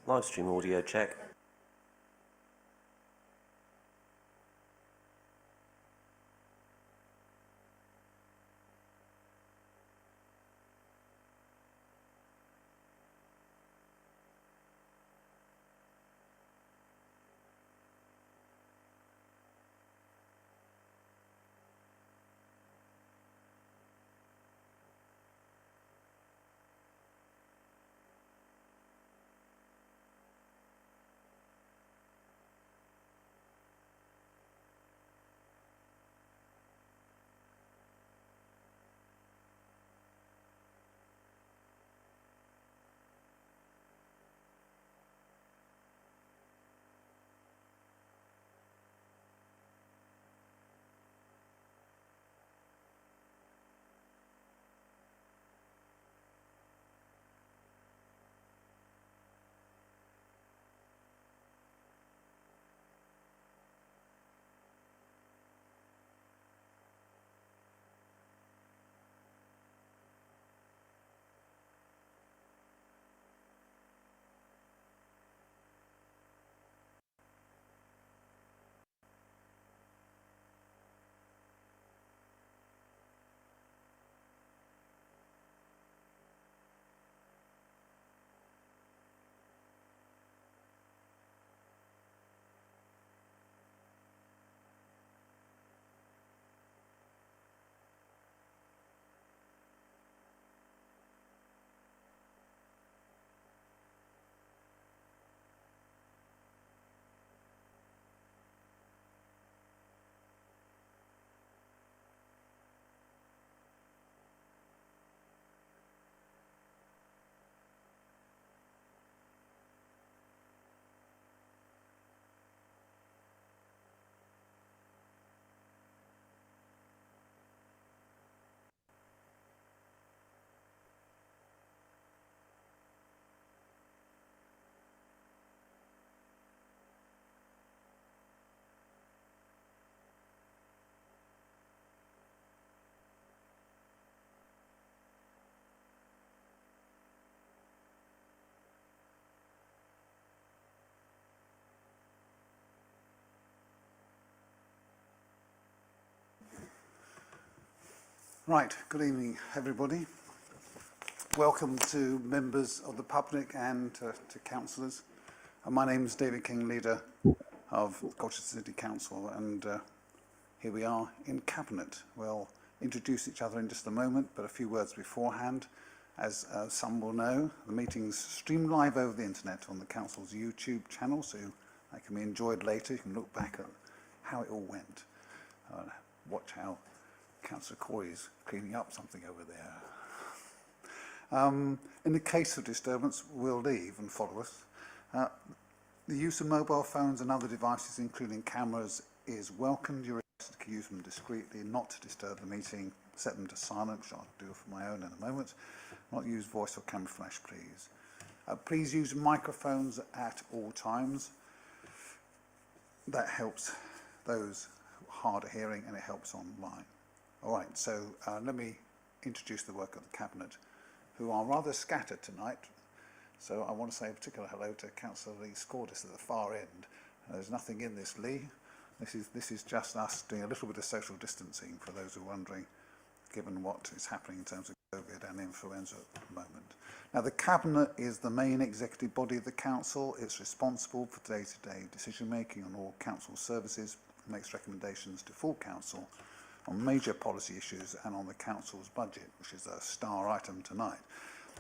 Live stream audio check. Right, good evening everybody. Welcome to members of the public and to councillors. My name is David King, leader of Colchester City Council, and here we are in Cabinet. We'll introduce each other in just a moment, but a few words beforehand. As some will know, the meeting's streamed live over the internet on the Council's YouTube channel, so that can be enjoyed later. You can look back at how it all went. Watch how Councillor Corey is cleaning up something over there. In the case of disturbance, we'll leave and follow us. The use of mobile phones and other devices, including cameras, is welcomed. You're requested to use them discreetly, not to disturb the meeting. Set them to silent, which I'll do for my own in a moment. Not use voice or camera flash, please. Please use microphones at all times. That helps those hard of hearing and it helps online. All right, so let me introduce the work of the Cabinet, who are rather scattered tonight. So I want to say a particular hello to Councillor Lee Scordis at the far end. There's nothing in this, Lee. This is just us doing a little bit of social distancing for those who are wondering, given what is happening in terms of COVID and influenza at the moment. Now, the Cabinet is the main executive body of the Council. It's responsible for day-to-day decision-making on all Council services, makes recommendations to full Council on major policy issues and on the Council's budget, which is a star item tonight.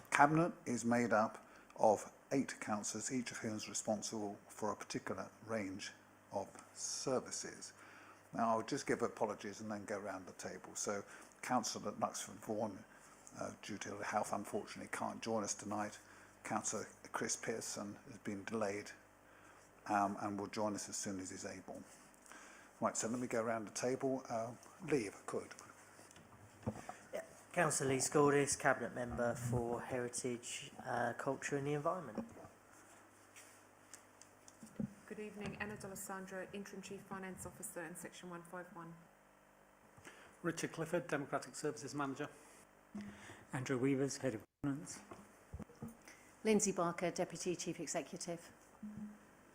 Cabinet is made up of 8 councillors, each of whom is responsible for a particular range of services. Now, I'll just give apologies and then go around the table. So, Councillor Knutsford Vaughan, due to health, unfortunately can't join us tonight. Councillor Chris Pearson has been delayed and will join us as soon as he's able. Right, so let me go around the table. Lee, if I could. Yeah. Councillor Lee Scordis, Cabinet Member for Heritage, Culture and the Environment. Good evening, Anna D'Alessandro, Interim Chief Finance Officer in Section 151. Richard Clifford, Democratic Services Manager. Andrew Weavers, Head of Governance. Lindsay Barker, Deputy Chief Executive.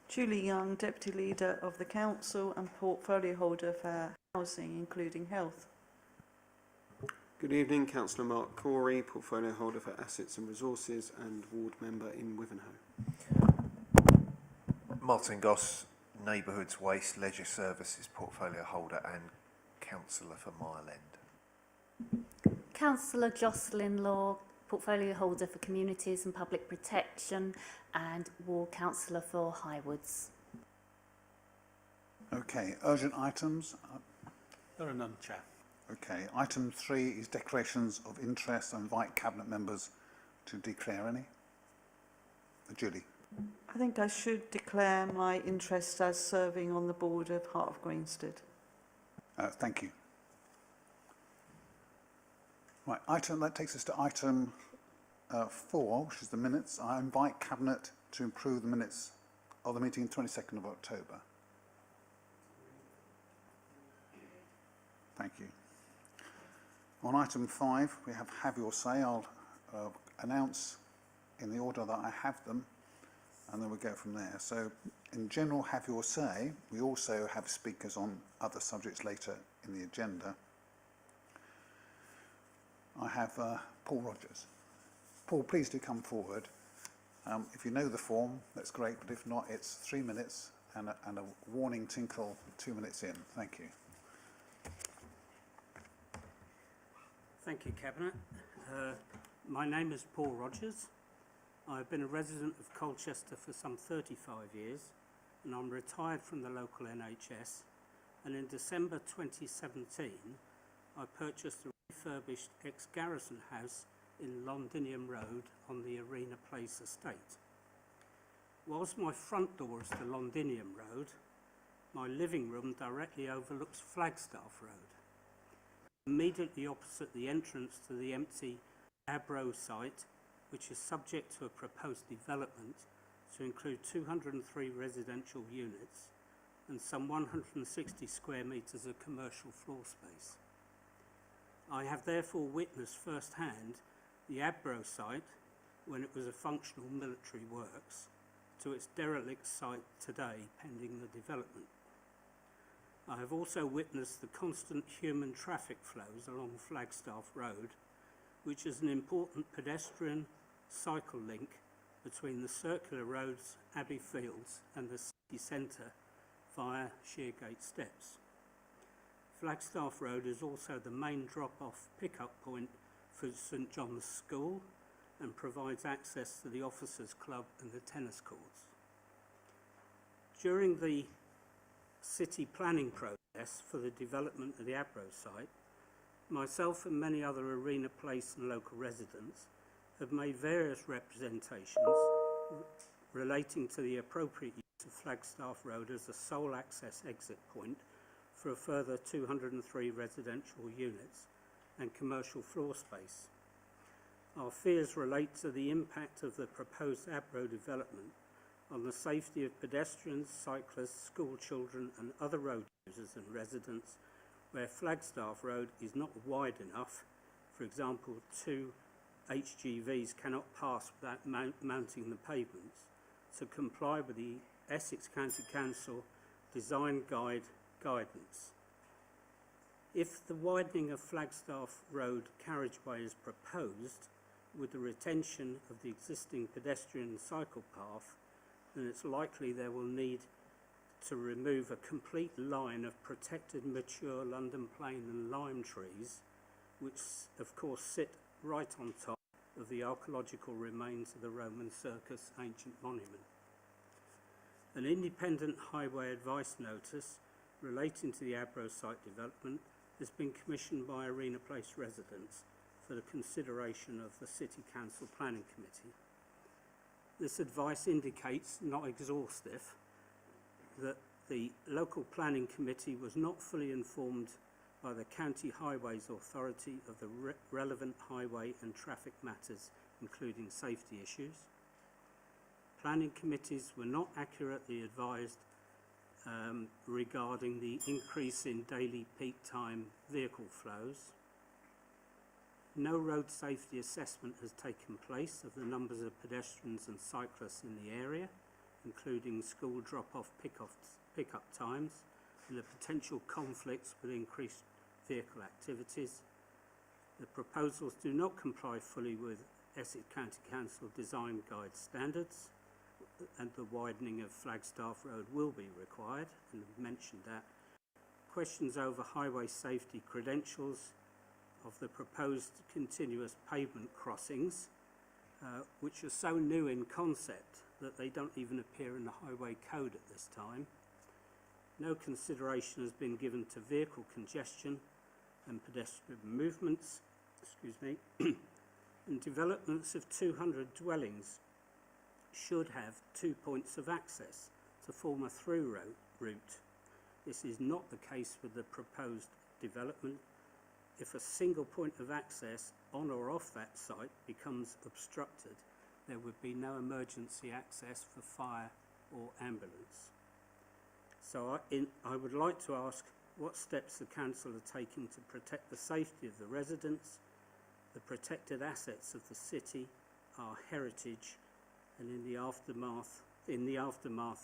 Julie Young, Deputy Leader of the Council and Portfolio Holder for Housing, including Health. Good evening, Councillor Mark Corey, Portfolio Holder for Assets and Resources and Ward Member in Wivenhoe. Martin Goss, Neighbourhoods Waste Leisure Services Portfolio Holder and Councillor for Mile End. Councillor Jocelyn Law, Portfolio Holder for Communities and Public Protection and Ward Councillor for Highwoods. Okay, urgent items. There are none, Chair. Okay, item 3 is declarations of interest. I invite Cabinet members to declare any. Julie. I think I should declare my interest as serving on the board of Heart of Greenstead. Thank you. Right, that takes us to item 4, which is the minutes. I invite Cabinet to approve the minutes of the meeting 22nd of October. Thank you. On item 5, we have your say. I'll announce in the order that I have them, and then we'll go from there. So, in general, have your say. We also have speakers on other subjects later in the agenda. I have Paul Rogers. Paul, please do come forward. If you know the form, that's great, but if not, it's 3 minutes and a warning tinkle 2 minutes in. Thank you. Thank you, Cabinet. My name is Paul Rogers. I've been a resident of Colchester for some 35 years, and I'm retired from the local NHS. And in December 2017, I purchased a refurbished ex-garrison house in Londinium Road on the Arena Place estate. Whilst my front door is to Londinium Road, my living room directly overlooks Flagstaff Road. Immediately opposite the entrance to the empty Abro site, which is subject to a proposed development to include 203 residential units and some 160 square metres of commercial floor space. I have therefore witnessed firsthand the Abro site when it was a functional military works to its derelict site today pending the development. I have also witnessed the constant human traffic flows along Flagstaff Road, which is an important pedestrian cycle link between the circular roads, Abbey Fields and the city centre via Sheergate Steps. Flagstaff Road is also the main drop-off pick-up point for St John's School and provides access to the Officers' Club and the tennis courts. During the city planning process for the development of the Abro site, myself and many other Arena Place and local residents have made various representations relating to the appropriate use of Flagstaff Road as a sole access exit point for a further 203 residential units and commercial floor space. Our fears relate to the impact of the proposed Abro development on the safety of pedestrians, cyclists, school children and other road users and residents where Flagstaff Road is not wide enough. For example, 2 HGVs cannot pass without mounting the pavements, to comply with the Essex County Council Design Guide guidance. If the widening of Flagstaff Road carriageway is proposed with the retention of the existing pedestrian cycle path, then it's likely there will need to remove a complete line of protected mature London plane and lime trees, which of course sit right on top of the archaeological remains of the Roman Circus ancient monument. An independent highway advice notice relating to the Abro site development has been commissioned by Arena Place residents for the consideration of the City Council Planning Committee. This advice indicates, not exhaustive, that the local planning committee was not fully informed by the County Highways Authority of the relevant highway and traffic matters, including safety issues. Planning committees were not accurately advised regarding the increase in daily peak time vehicle flows. No road safety assessment has taken place of the numbers of pedestrians and cyclists in the area, including school drop-off pick-up times and the potential conflicts with increased vehicle activities. The proposals do not comply fully with Essex County Council design guide standards, and the widening of Flagstaff Road will be required, and I've mentioned that. Questions over highway safety credentials of the proposed continuous pavement crossings, which are so new in concept that they don't even appear in the highway code at this time. No consideration has been given to vehicle congestion and pedestrian movements, and developments of 200 dwellings should have 2 points of access to form a through route. This is not the case with the proposed development. If a single point of access on or off that site becomes obstructed, there would be no emergency access for fire or ambulance. So I would like to ask what steps the Council are taking to protect the safety of the residents, the protected assets of the city, our heritage, and in the aftermath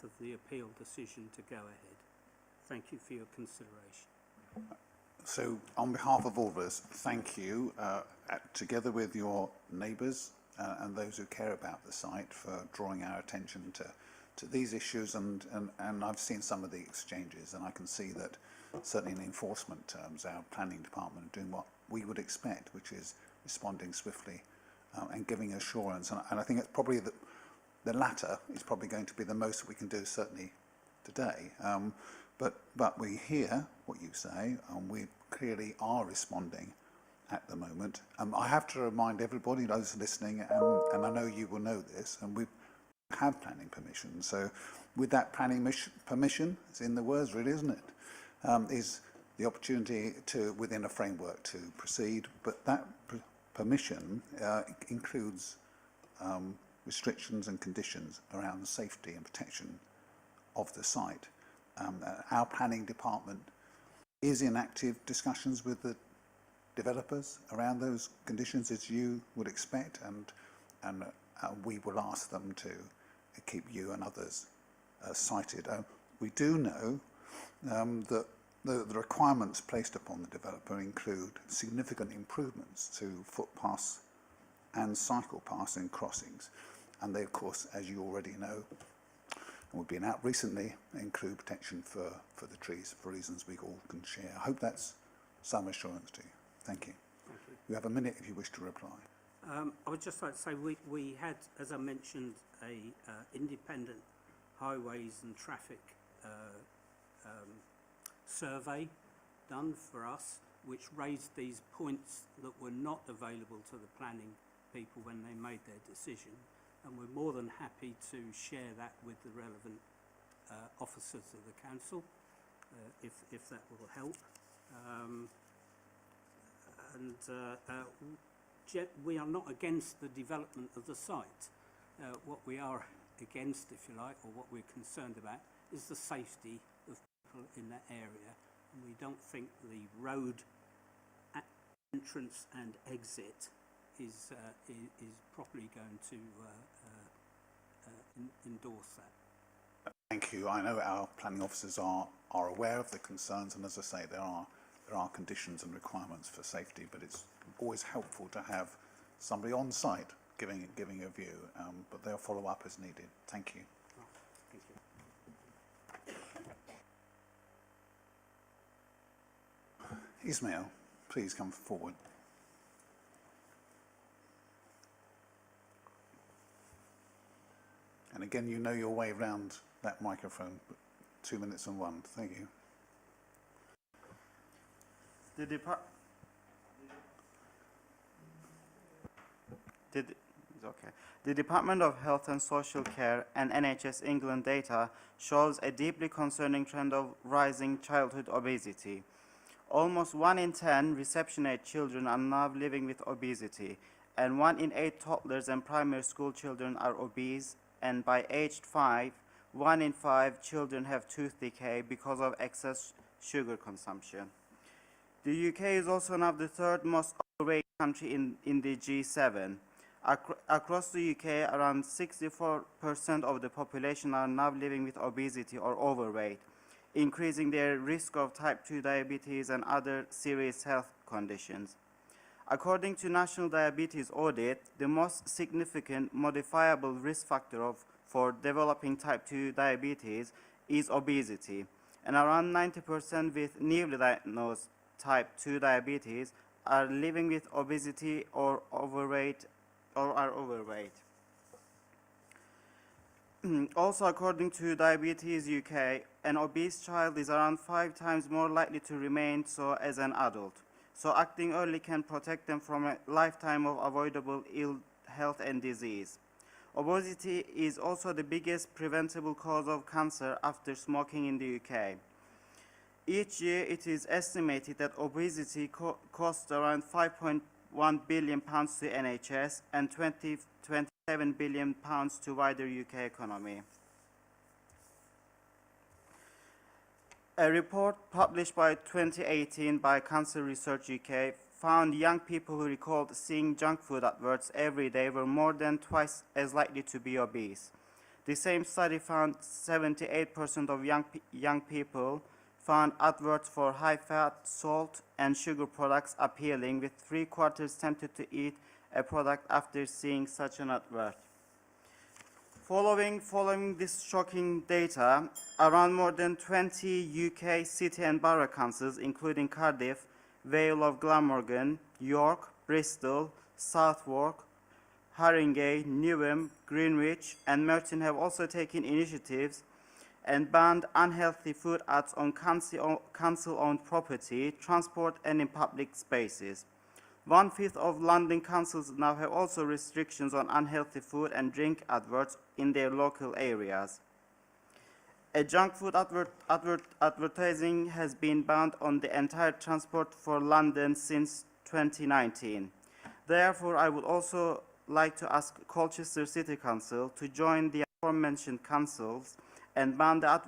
of the appeal decision to go ahead. Thank you for your consideration. So, on behalf of all of us, thank you, together with your neighbours and those who care about the site, for drawing our attention to these issues. And I've seen some of the exchanges, and I can see that certainly in enforcement terms, our planning department are doing what we would expect, which is responding swiftly and giving assurance. And I think it's probably the latter is probably going to be the most we can do, certainly today. But we hear what you say, and we clearly are responding at the moment. I have to remind everybody, those listening, and I know you will know this, and we have planning permission. So with that planning permission, it's in the words really, isn't it? Is the opportunity to, within a framework, to proceed. But that permission includes restrictions and conditions around the safety and protection of the site. Our planning department is in active discussions with the developers around those conditions, as you would expect, and we will ask them to keep you and others cited. We do know that the requirements placed upon the developer include significant improvements to footpaths and cycle paths and crossings, and they, of course, as you already know, and we've been out recently, include protection for the trees for reasons we all can share. I hope that's some assurance to you. Thank you. Thank you. You have a minute if you wish to reply. I would just like to say we had, as I mentioned, a independent highways and traffic survey done for us, which raised these points that were not available to the planning people when they made their decision. And we're more than happy to share that with the relevant officers of the council, if that will help. We are not against the development of the site. What we are against, if you like, or what we're concerned about, is the safety of people in that area. And we don't think the road entrance and exit is properly going to endorse that. Thank you. I know our planning officers are aware of the concerns, and as I say, there are conditions and requirements for safety, but it's always helpful to have somebody on site giving a view, but they'll follow up as needed. Thank you. Thank you. Ismail, please come forward. And again, you know your way around that microphone. 2 minutes and one. Thank you. The Department of Health and Social Care and NHS England data shows a deeply concerning trend of rising childhood obesity. Almost 1 in 10 reception-age children are now living with obesity, and 1 in 8 toddlers and primary school children are obese, and by age 5, 1 in 5 children have tooth decay because of excess sugar consumption. The UK is also now the 3rd most overweight country in the G7. Across the UK, around 64% of the population are now living with obesity or overweight, increasing their risk of type 2 diabetes and other serious health conditions. According to National Diabetes Audit, the most significant modifiable risk factor for developing type 2 diabetes is obesity, and around 90% with newly diagnosed type 2 diabetes are living with obesity or overweight or are overweight. Also, according to Diabetes UK, an obese child is around 5 times more likely to remain so as an adult. So acting early can protect them from a lifetime of avoidable ill health and disease. Obesity is also the biggest preventable cause of cancer after smoking in the UK. Each year, it is estimated that obesity costs around £5.1 billion to NHS and £27 billion to wider UK economy. A report published by 2018 by Cancer Research UK found young people who recalled seeing junk food adverts every day were more than twice as likely to be obese. The same study found 78% of young people found adverts for high-fat, salt, and sugar products appealing, with 3/4 tempted to eat a product after seeing such an advert. Following this shocking data, around more than 20 UK city and borough councils, including Cardiff, Vale of Glamorgan, York, Bristol, Southwark, Haringey, Newham, Greenwich, and Merton have also taken initiatives and banned unhealthy food ads on council-owned property, transport, and in public spaces. 1/5 of London councils now have also restrictions on unhealthy food and drink adverts in their local areas. A junk food advertising has been banned on the entire transport for London since 2019. Therefore, I would also like to ask Colchester City Council to join the aforementioned councils and ban the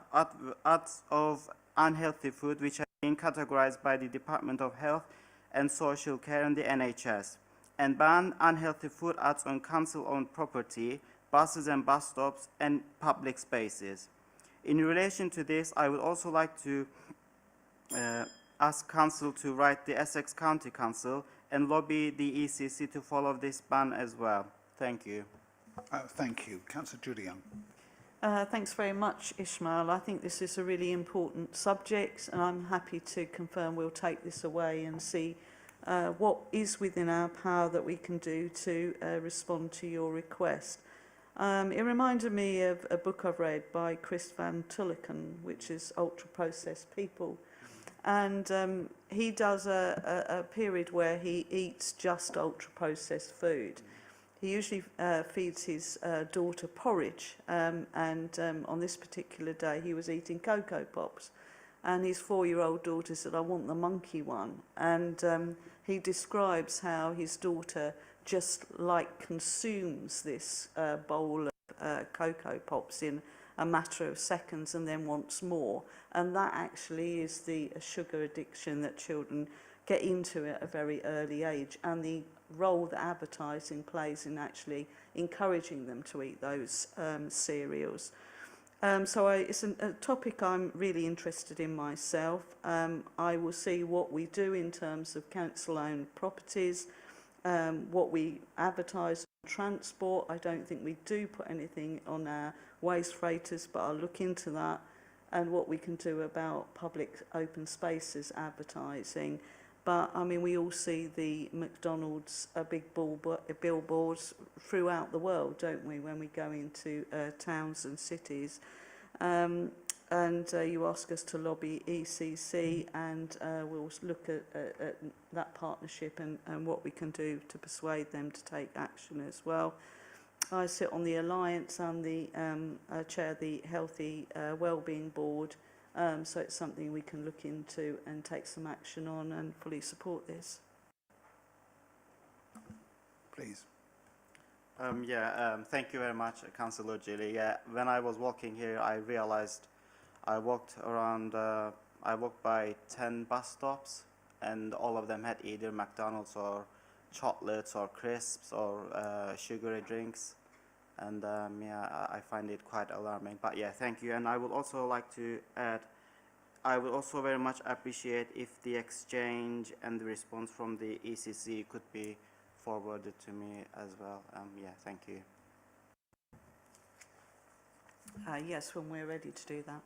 ads of unhealthy food which have been categorized by the Department of Health and Social Care and the NHS, and ban unhealthy food ads on council-owned property, buses and bus stops, and public spaces. In relation to this, I would also like to ask Council to write the Essex County Council and lobby the ECC to follow this ban as well. Thank you. Thank you. Councillor Julie Young. Thanks very much, Ismail. I think this is a really important subject, and I'm happy to confirm we'll take this away and see what is within our power that we can do to respond to your request. It reminded me of a book I've read by Chris Van Tullochen, which is Ultra Processed People. And he does a period where he eats just ultra processed food. He usually feeds his daughter porridge, and on this particular day he was eating Cocoa Pops. And his 4-year-old daughter said, "I want the monkey one." And he describes how his daughter just consumes this bowl of Cocoa Pops in a matter of seconds and then wants more. And that actually is the sugar addiction that children get into at a very early age, and the role that advertising plays in actually encouraging them to eat those cereals. It's a topic I'm really interested in myself. I will see what we do in terms of council-owned properties, what we advertise on transport. I don't think we do put anything on our waste freighters, but I'll look into that, and what we can do about public open spaces advertising. But, I mean, we all see the McDonald's big billboards throughout the world, don't we, when we go into towns and cities. And you ask us to lobby ECC, and we'll look at that partnership and what we can do to persuade them to take action as well. I sit on the Alliance and chair the Healthy Wellbeing Board. So it's something we can look into and take some action on and fully support this. Please. Thank you very much, Councillor Gilly. When I was walking here, I realized I walked by 10 bus stops, and all of them had either McDonald's or chocolates or crisps or sugary drinks. And yeah, I find it quite alarming. But yeah, thank you. And I would also like to add, I would also very much appreciate if the exchange and the response from the ECC could be forwarded to me as well. Yeah, thank you. Yes, when we're ready to do that.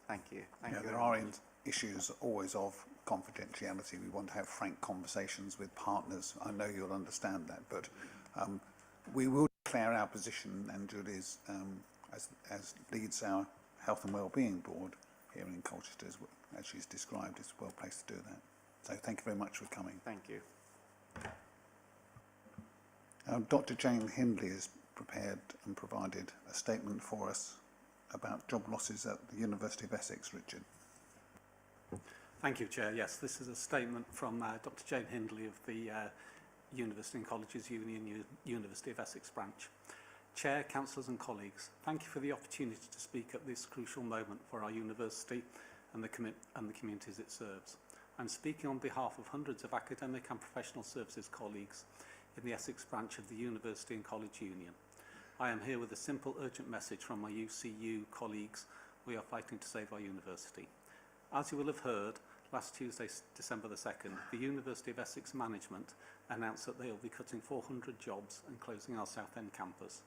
Thank you. Thank Yeah, you. there very are much. issues always of confidentiality. We want to have frank conversations with partners. I know you'll understand that, but we will declare our position, and Julie's, as leads our Health and Wellbeing Board here in Colchester, as she's described, is well placed to do that. So thank you very much for coming. Thank you. Dr. Jane Hindley has prepared and provided a statement for us about job losses at the University of Essex. Richard. Thank you, Chair. Yes, this is a statement from Dr. Jane Hindley of the University and Colleges Union, University of Essex branch. Chair, councillors and colleagues, thank you for the opportunity to speak at this crucial moment for our university and the communities it serves. I'm speaking on behalf of hundreds of academic and professional services colleagues in the Essex branch of the University and College Union. I am here with a simple, urgent message from my UCU colleagues. We are fighting to save our university. As you will have heard, last Tuesday, December the 2nd, the University of Essex management announced that they will be cutting 400 jobs and closing our Southend campus.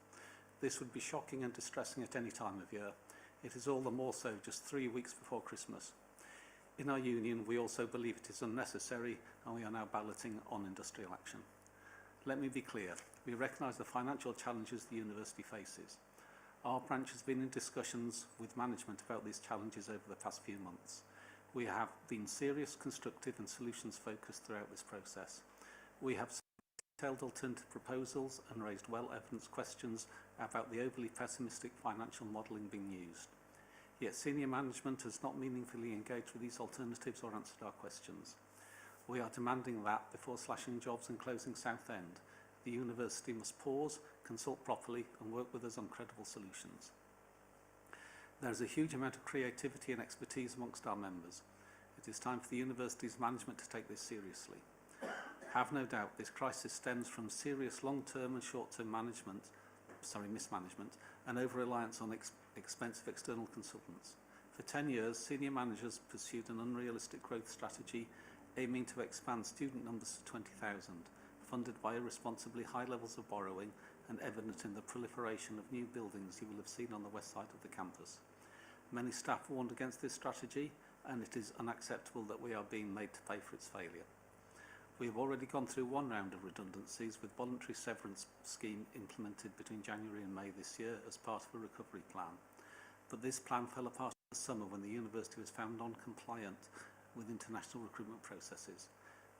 This would be shocking and distressing at any time of year. It is all the more so just 3 weeks before Christmas. In our union, we also believe it is unnecessary, and we are now balloting on industrial action. Let me be clear, we recognise the financial challenges the university faces. Our branch has been in discussions with management about these challenges over the past few months. We have been serious, constructive and solutions focused throughout this process. We have detailed alternative proposals and raised well-evidenced questions about the overly pessimistic financial modelling being used. Yet senior management has not meaningfully engaged with these alternatives or answered our questions. We are demanding that, before slashing jobs and closing Southend, the university must pause, consult properly and work with us on credible solutions. There is a huge amount of creativity and expertise amongst our members. It is time for the university's management to take this seriously. Have no doubt this crisis stems from serious long-term and short-term mismanagement and over-reliance on expensive external consultants. For 10 years, senior managers pursued an unrealistic growth strategy aiming to expand student numbers to 20,000, funded by irresponsibly high levels of borrowing and evident in the proliferation of new buildings you will have seen on the west side of the campus. Many staff warned against this strategy, and it is unacceptable that we are being made to pay for its failure. We have already gone through one round of redundancies with voluntary severance scheme implemented between January and May this year as part of a recovery plan. But this plan fell apart in the summer when the university was found non-compliant with international recruitment processes.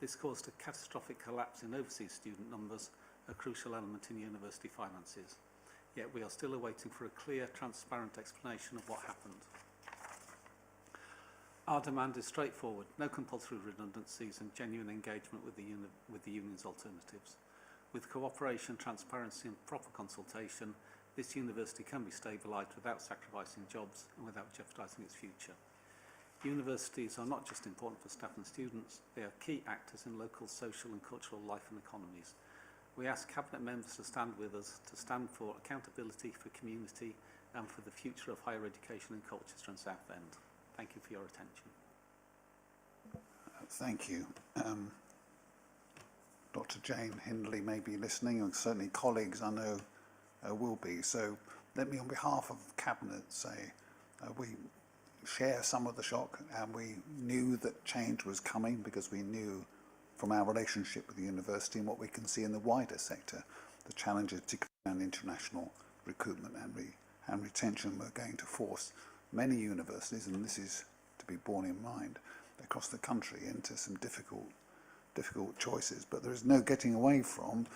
This caused a catastrophic collapse in overseas student numbers, a crucial element in university finances. Yet we are still awaiting for a clear, transparent explanation of what happened. Our demand is straightforward: no compulsory redundancies and genuine engagement with the union's alternatives. With cooperation, transparency and proper consultation, this university can be stabilised without sacrificing jobs and without jeopardising its future. Universities are not just important for staff and students, they are key actors in local social and cultural life and economies. We ask Cabinet members to stand with us, to stand for accountability for community and for the future of higher education in Colchester and Southend. Thank you for your attention. Thank you. Dr. Jane Hindley may be listening, and certainly colleagues I know will be. So let me, on behalf of Cabinet, say we share some of the shock, and we knew that change was coming because we knew from our relationship with the university and what we can see in the wider sector, the challenges, particularly around international recruitment and retention, were going to force many universities, and this is to be borne in mind, across the country into some difficult choices. But there is no getting away from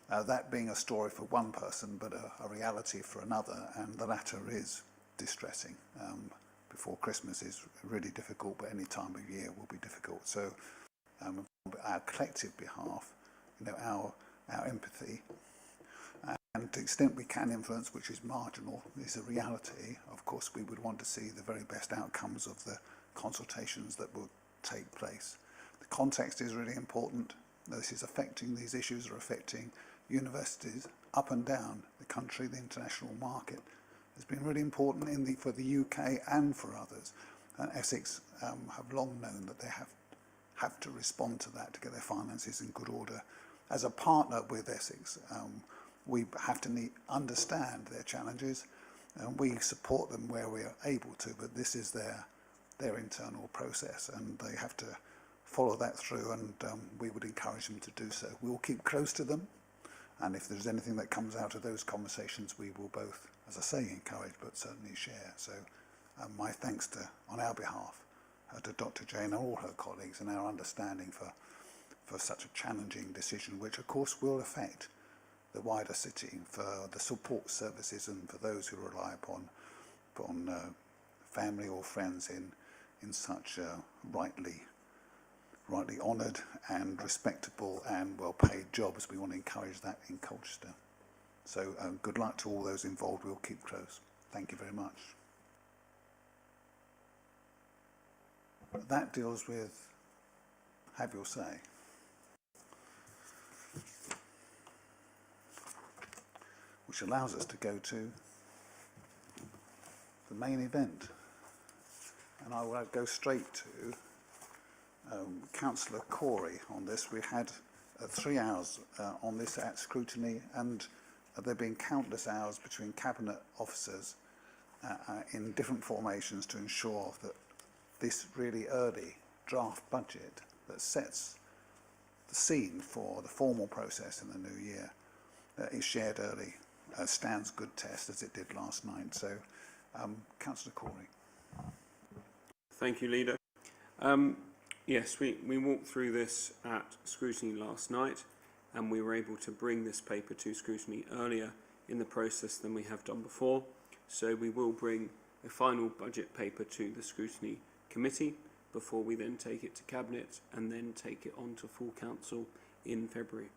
that being a story for one person, but a reality for another, and the latter is distressing. Before Christmas is really difficult, but any time of year will be difficult. So on our collective behalf, our empathy, and to the extent we can influence, which is marginal, is a reality. Of course, we would want to see the very best outcomes of the consultations that will take place. The context is really important. These issues are affecting universities up and down the country, the international market. It's been really important for the UK and for others. And Essex have long known that they have to respond to that to get their finances in good order. As a partner with Essex, we have to understand their challenges, and we support them where we are able to, but this is their internal process, and they have to follow that through, and we would encourage them to do so. We will keep close to them, and if there's anything that comes out of those conversations, we will both, as I say, encourage, but certainly share. So my thanks on our behalf to Dr. Jane and all her colleagues, and our understanding for such a challenging decision, which of course will affect the wider city, for the support services and for those who rely upon family or friends in such rightly honoured and respectable and well-paid jobs. We want to encourage that in Colchester. So good luck to all those involved. We'll keep close. Thank you very much. That deals with have your say. Which allows us to go to the main event. And I will go straight to Councillor Corey on this. We had 3 hours on this at scrutiny, and there have been countless hours between Cabinet officers in different formations to ensure that this really early draft budget that sets the scene for the formal process in the new year is shared early. Stands good test as it did last night. So, Councillor Corey. Thank you, Leader. Yes, we walked through this at scrutiny last night, and we were able to bring this paper to scrutiny earlier in the process than we have done before. So we will bring a final budget paper to the scrutiny committee before we then take it to Cabinet and then take it on to full council in February.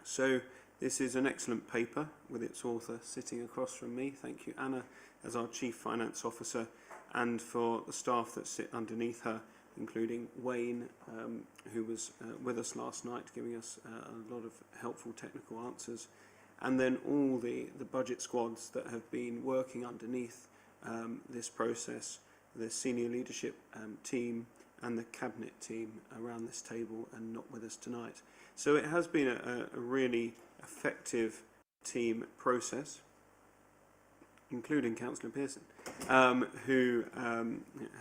So this is an excellent paper with its author sitting across from me. Thank you, Anna, as our Chief Finance Officer, and for the staff that sit underneath her, including Wayne, who was with us last night, giving us a lot of helpful technical answers, and then all the budget squads that have been working underneath this process, the senior leadership team and the Cabinet team around this table and not with us tonight. So it has been a really effective team process, including Councillor Pearson, who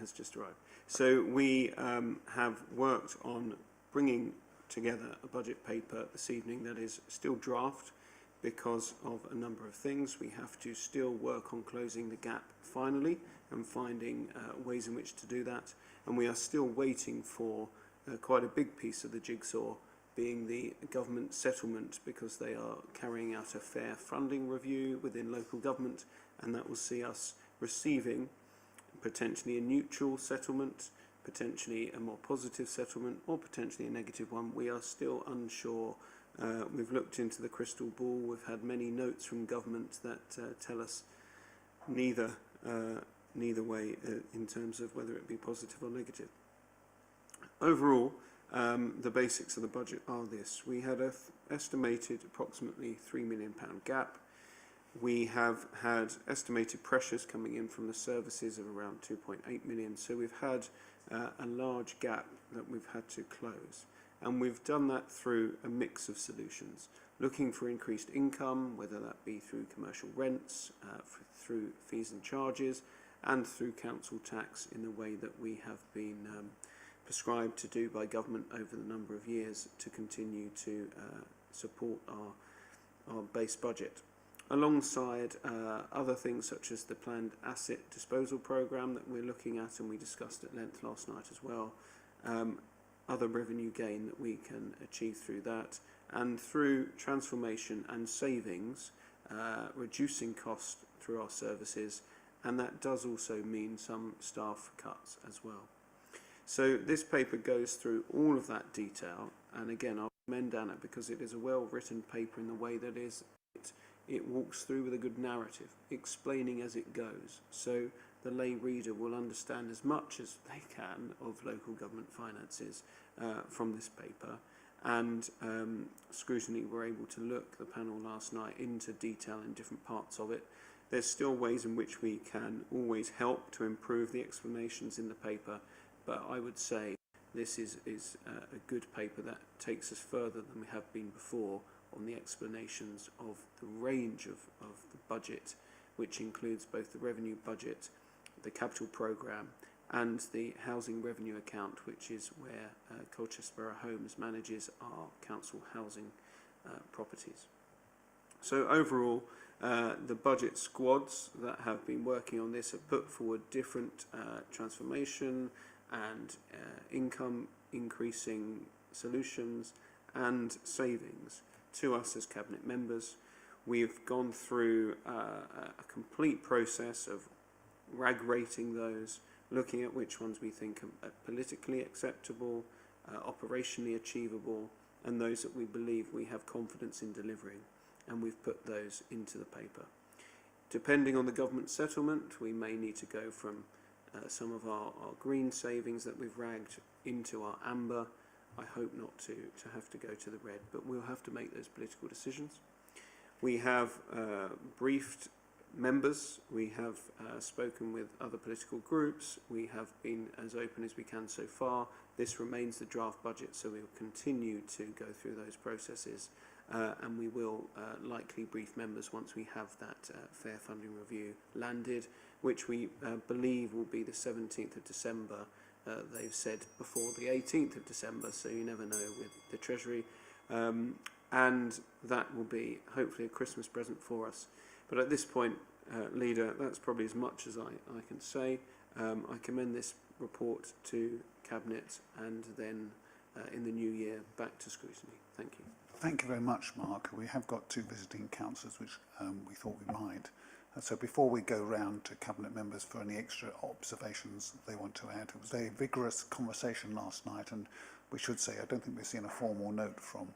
has just arrived. So we have worked on bringing together a budget paper this evening that is still draft because of a number of things. We have to still work on closing the gap finally and finding ways in which to do that. And we are still waiting for quite a big piece of the jigsaw, being the government settlement, because they are carrying out a fair funding review within local government, and that will see us receiving potentially a neutral settlement, potentially a more positive settlement, or potentially a negative one. We are still unsure. We've looked into the crystal ball. We've had many notes from government that tell us neither way in terms of whether it be positive or negative. Overall, the basics of the budget are this. We had an estimated approximately £3 million gap. We have had estimated pressures coming in from the services of around 2.8 million. So we've had a large gap that we've had to close. And we've done that through a mix of solutions, looking for increased income, whether that be through commercial rents, through fees and charges, and through council tax in the way that we have been prescribed to do by government over the number of years to continue to support our base budget. Alongside other things such as the planned asset disposal programme that we're looking at, and we discussed at length last night as well, other revenue gain that we can achieve through that, and through transformation and savings, reducing cost through our services, and that does also mean some staff cuts as well. So this paper goes through all of that detail, and again I'll commend Anna because it is a well-written paper in the way that it walks through with a good narrative, explaining as it goes, so the lay reader will understand as much as they can of local government finances from this paper, and scrutiny were able to look, the panel last night, into detail in different parts of it. There's still ways in which we can always help to improve the explanations in the paper, but I would say this is a good paper that takes us further than we have been before on the explanations of the range of the budget, which includes both the revenue budget, the capital programme, and the housing revenue account, which is where Colchester Borough Homes manages our council housing properties. So overall, the budget squads that have been working on this have put forward different transformation and income increasing solutions and savings to us as Cabinet members. We've gone through a complete process of RAG rating those, looking at which ones we think are politically acceptable, operationally achievable, and those that we believe we have confidence in delivering, and we've put those into the paper. Depending on the government settlement, we may need to go from some of our green savings that we've ragged into our amber. I hope not to have to go to the red, but we'll have to make those political decisions. We have briefed members, we have spoken with other political groups, we have been as open as we can so far. This remains the draft budget, so we will continue to go through those processes, and we will likely brief members once we have that fair funding review landed, which we believe will be the 17th of December. They've said before the 18th of December, so you never know with the Treasury, and that will be hopefully a Christmas present for us. But at this point, Leader, that's probably as much as I can say. I commend this report to Cabinet, and then in the new year back to scrutiny. Thank you. Thank you very much, Mark. We have got two visiting councillors, which we thought we might. So before we go round to Cabinet members for any extra observations they want to add, it was a vigorous conversation last night, and we should say, I don't think we've seen a formal note from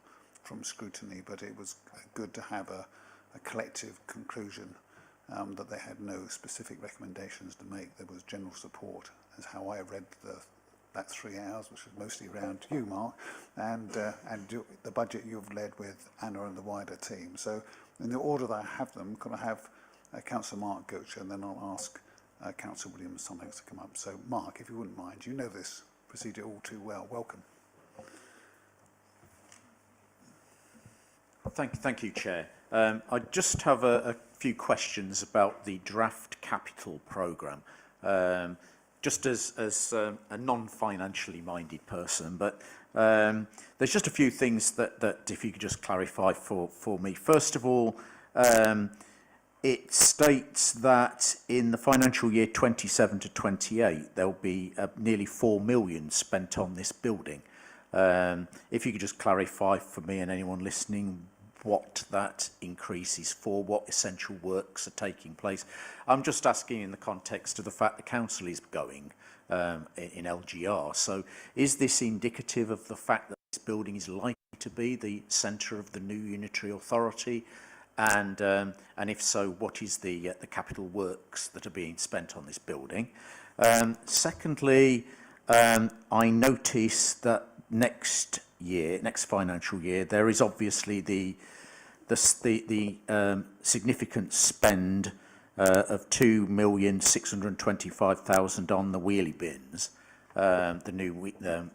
scrutiny, but it was good to have a collective conclusion that they had no specific recommendations to make. There was general support, as how I read that 3 hours, which was mostly around you, Mark, and the budget you've led with Anna and the wider team. So in the order that I have them, could I have Councillor Mark Goetsch, and then I'll ask Councillor William Sonnex to come up. So Mark, if you wouldn't mind, you know this procedure all too well. Welcome. Thank you, Chair. I just have a few questions about the draft capital programme. Just as a non-financially minded person, but there's just a few things that if you could just clarify for me. First of all, it states that in the financial year 27 to 28, there'll be nearly 4 million spent on this building. If you could just clarify for me and anyone listening what that increase is for, what essential works are taking place. I'm just asking in the context of the fact the council is going in LGR. So is this indicative of the fact that this building is likely to be the centre of the new unitary authority? And if so, what is the capital works that are being spent on this building? Secondly, I notice that next financial year, there is obviously the significant spend of 2,625,000 on the wheelie bins, the new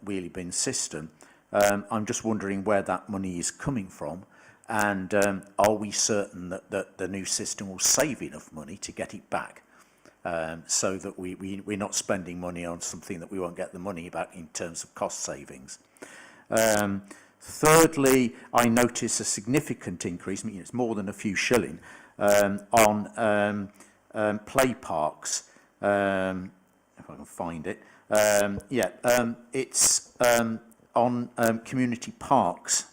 wheelie bin system. I'm just wondering where that money is coming from, and are we certain that the new system will save enough money to get it back, so that we're not spending money on something that we won't get the money back in terms of cost savings. Thirdly, I notice a significant increase, I mean, it's more than a few shilling, on play parks. If I can find it. It's on community parks.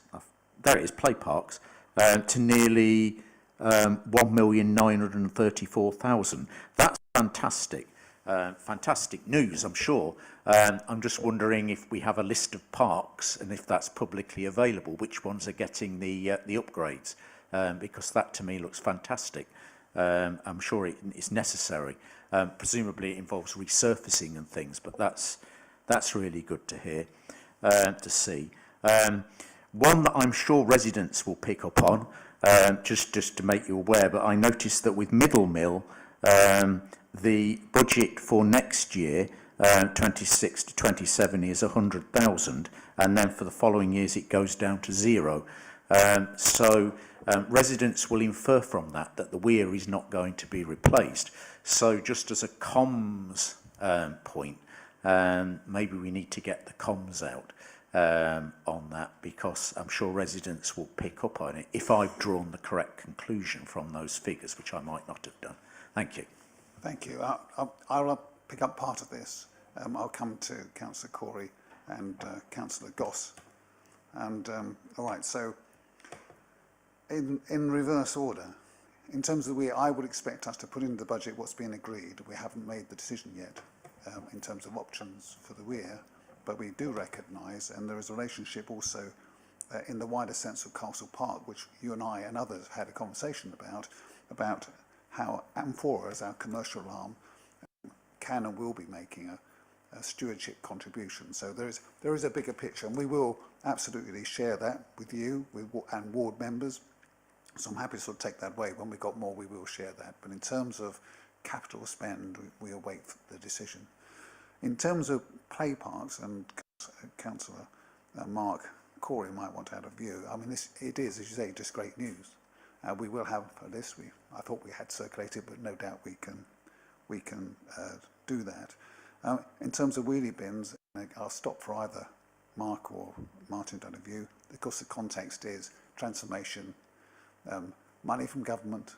There it is, play parks, to nearly 1,934,000. That's fantastic. Fantastic news, I'm sure. I'm just wondering if we have a list of parks and if that's publicly available, which ones are getting the upgrades, because that to me looks fantastic. I'm sure it's necessary. Presumably it involves resurfacing and things, but that's really good to hear, to see. One that I'm sure residents will pick up on, just to make you aware, but I noticed that with Middle Mill, the budget for next year, 26 to 27, is 100,000, and then for the following years it goes down to zero. Residents will infer from that that the weir is not going to be replaced. So just as a comms point, maybe we need to get the comms out on that, because I'm sure residents will pick up on it if I've drawn the correct conclusion from those figures, which I might not have done. Thank you. Thank you. I'll pick up part of this. I'll come to Councillor Corey and Councillor Goss. And all right, so in reverse order, in terms of I would expect us to put into the budget what's been agreed. We haven't made the decision yet in terms of options for the weir, but we do recognise, and there is a relationship also in the wider sense of Castle Park, which you and I and others had a conversation about how Amphora, our commercial arm, can and will be making a stewardship contribution. So there is a bigger picture, and we will absolutely share that with you and ward members. So I'm happy to sort of take that away. When we've got more, we will share that. But in terms of capital spend, we await the decision. In terms of play parks, and Councillor Mark Corey might want to add a view. I mean, it is, as you say, just great news. We will have a list. I thought we had circulated, but no doubt we can do that. In terms of wheelie bins, I'll stop for either Mark or Martin to add a view. Of course, the context is transformation, money from government,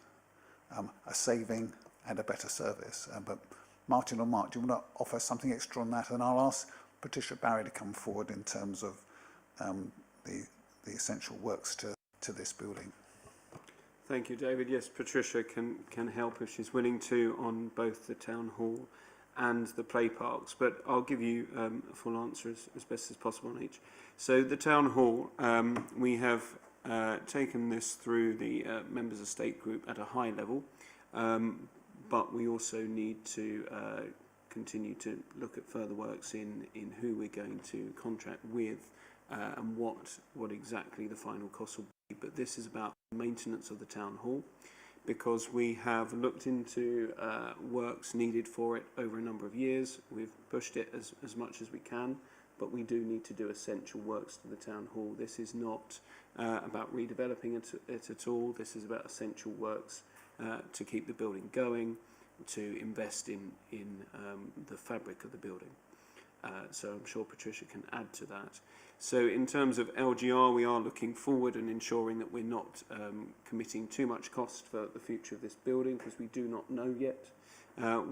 a saving and a better service. But Martin or Mark, do you want to offer something extra on that? And I'll ask Patricia Barry to come forward in terms of the essential works to this building. Thank you, David. Yes, Patricia can help if she's willing to on both the town hall and the play parks, but I'll give you a full answer as best as possible on each. So the town hall, we have taken this through the members of state group at a high level, but we also need to continue to look at further works in who we're going to contract with and what exactly the final cost will be. But this is about maintenance of the town hall, because we have looked into works needed for it over a number of years. We've pushed it as much as we can, but we do need to do essential works to the town hall. This is not about redeveloping it at all. This is about essential works to keep the building going, to invest in the fabric of the building. So I'm sure Patricia can add to that. So in terms of LGR, we are looking forward and ensuring that we're not committing too much cost for the future of this building, because we do not know yet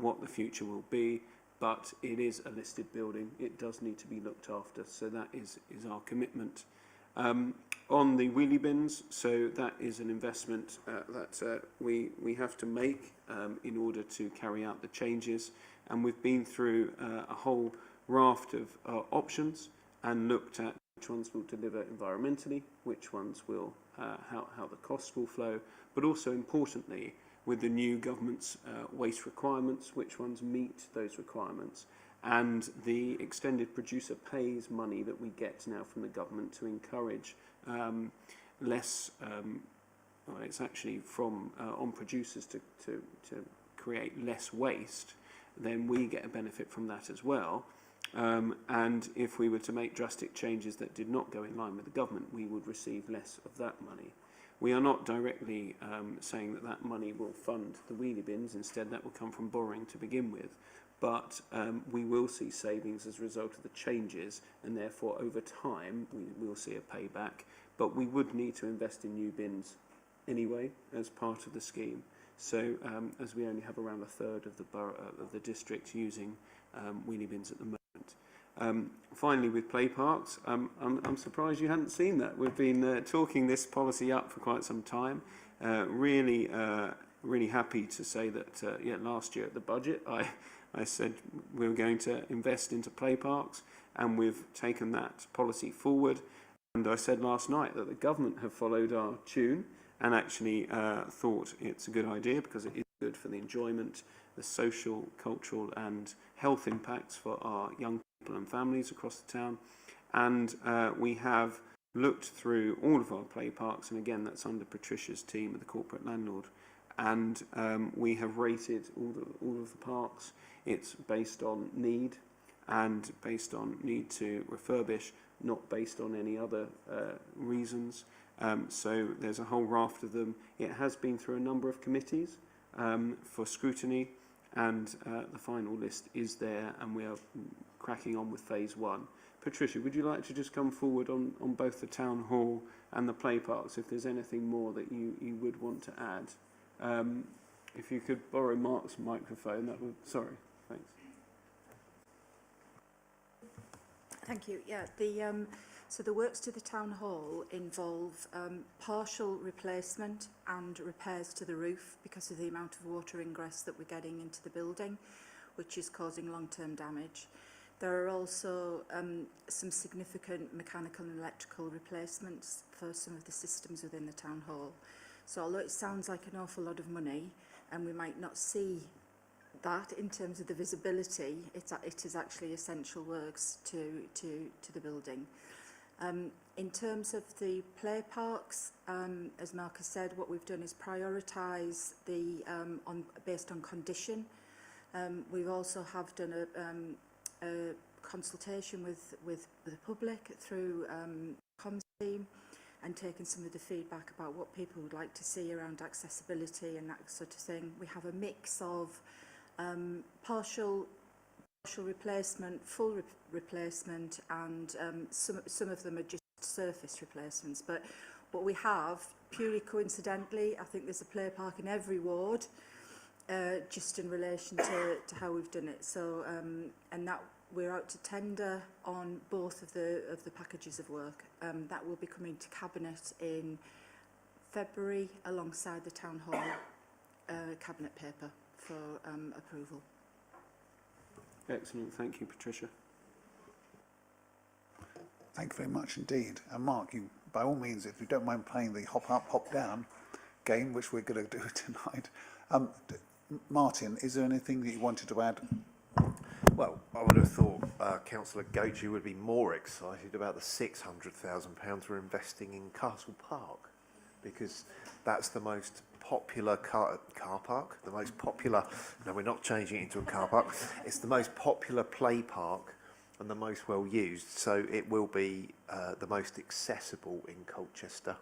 what the future will be, but it is a listed building. It does need to be looked after, so that is our commitment. On the wheelie bins, so that is an investment that we have to make in order to carry out the changes, and we've been through a whole raft of options and looked at which ones will deliver environmentally, which ones will, how the costs will flow, but also importantly, with the new government's waste requirements, which ones meet those requirements, and the extended producer pays money that we get now from the government to encourage less, well, it's actually from on producers to create less waste, then we get a benefit from that as well. And if we were to make drastic changes that did not go in line with the government, we would receive less of that money. We are not directly saying that money will fund the wheelie bins. Instead, that will come from borrowing to begin with. But we will see savings as a result of the changes, and therefore over time we will see a payback. But we would need to invest in new bins anyway as part of the scheme. So as we only have around a third of the borough of the district using wheelie bins at the moment. Finally, with play parks, I'm surprised you hadn't seen that. We've been talking this policy up for quite some time. Really happy to say that last year at the budget I said we were going to invest into play parks, and we've taken that policy forward. And I said last night that the government have followed our tune and actually thought it's a good idea, because it is good for the enjoyment, the social, cultural and health impacts for our young people and families across the town. And we have looked through all of our play parks, and again that's under Patricia's team, the corporate landlord, and we have rated all of the parks. It's based on need and based on need to refurbish, not based on any other reasons. So there's a whole raft of them. It has been through a number of committees for scrutiny, and the final list is there, and we are cracking on with phase 1. Patricia, would you like to just come forward on both the town hall and the play parks, if there's anything more that you would want to add? If you could borrow Mark's microphone, that would... Sorry, thanks. Thank you. Yeah, so the works to the town hall involve partial replacement and repairs to the roof because of the amount of water ingress that we're getting into the building, which is causing long-term damage. There are also some significant mechanical and electrical replacements for some of the systems within the town hall. So although it sounds like an awful lot of money, and we might not see that in terms of the visibility, it is actually essential works to the building. In terms of the play parks, as Mark has said, what we've done is prioritise based on condition. We've also have done a consultation with the public through comms team, and taken some of the feedback about what people would like to see around accessibility and that sort of thing. We have a mix of partial replacement, full replacement, and some of them are just surface replacements. But what we have, purely coincidentally, I think there's a play park in every ward, just in relation to how we've done it. So and that we're out to tender on both of the packages of work. That will be coming to Cabinet in February alongside the Town Hall Cabinet paper for approval. Excellent, thank you, Patricia. Thank you very much indeed. And Mark, you, by all means, if you don't mind playing the hop up, hop down game, which we're going to do tonight. Martin, is there anything that you wanted to add? Well, I would have thought Councillor Goji would be more excited about the £600,000 we're investing in Castle Park, because that's the most popular car park, the most popular, no, we're not changing it into a car park, it's the most popular play park and the most well used, so it will be the most accessible in Colchester,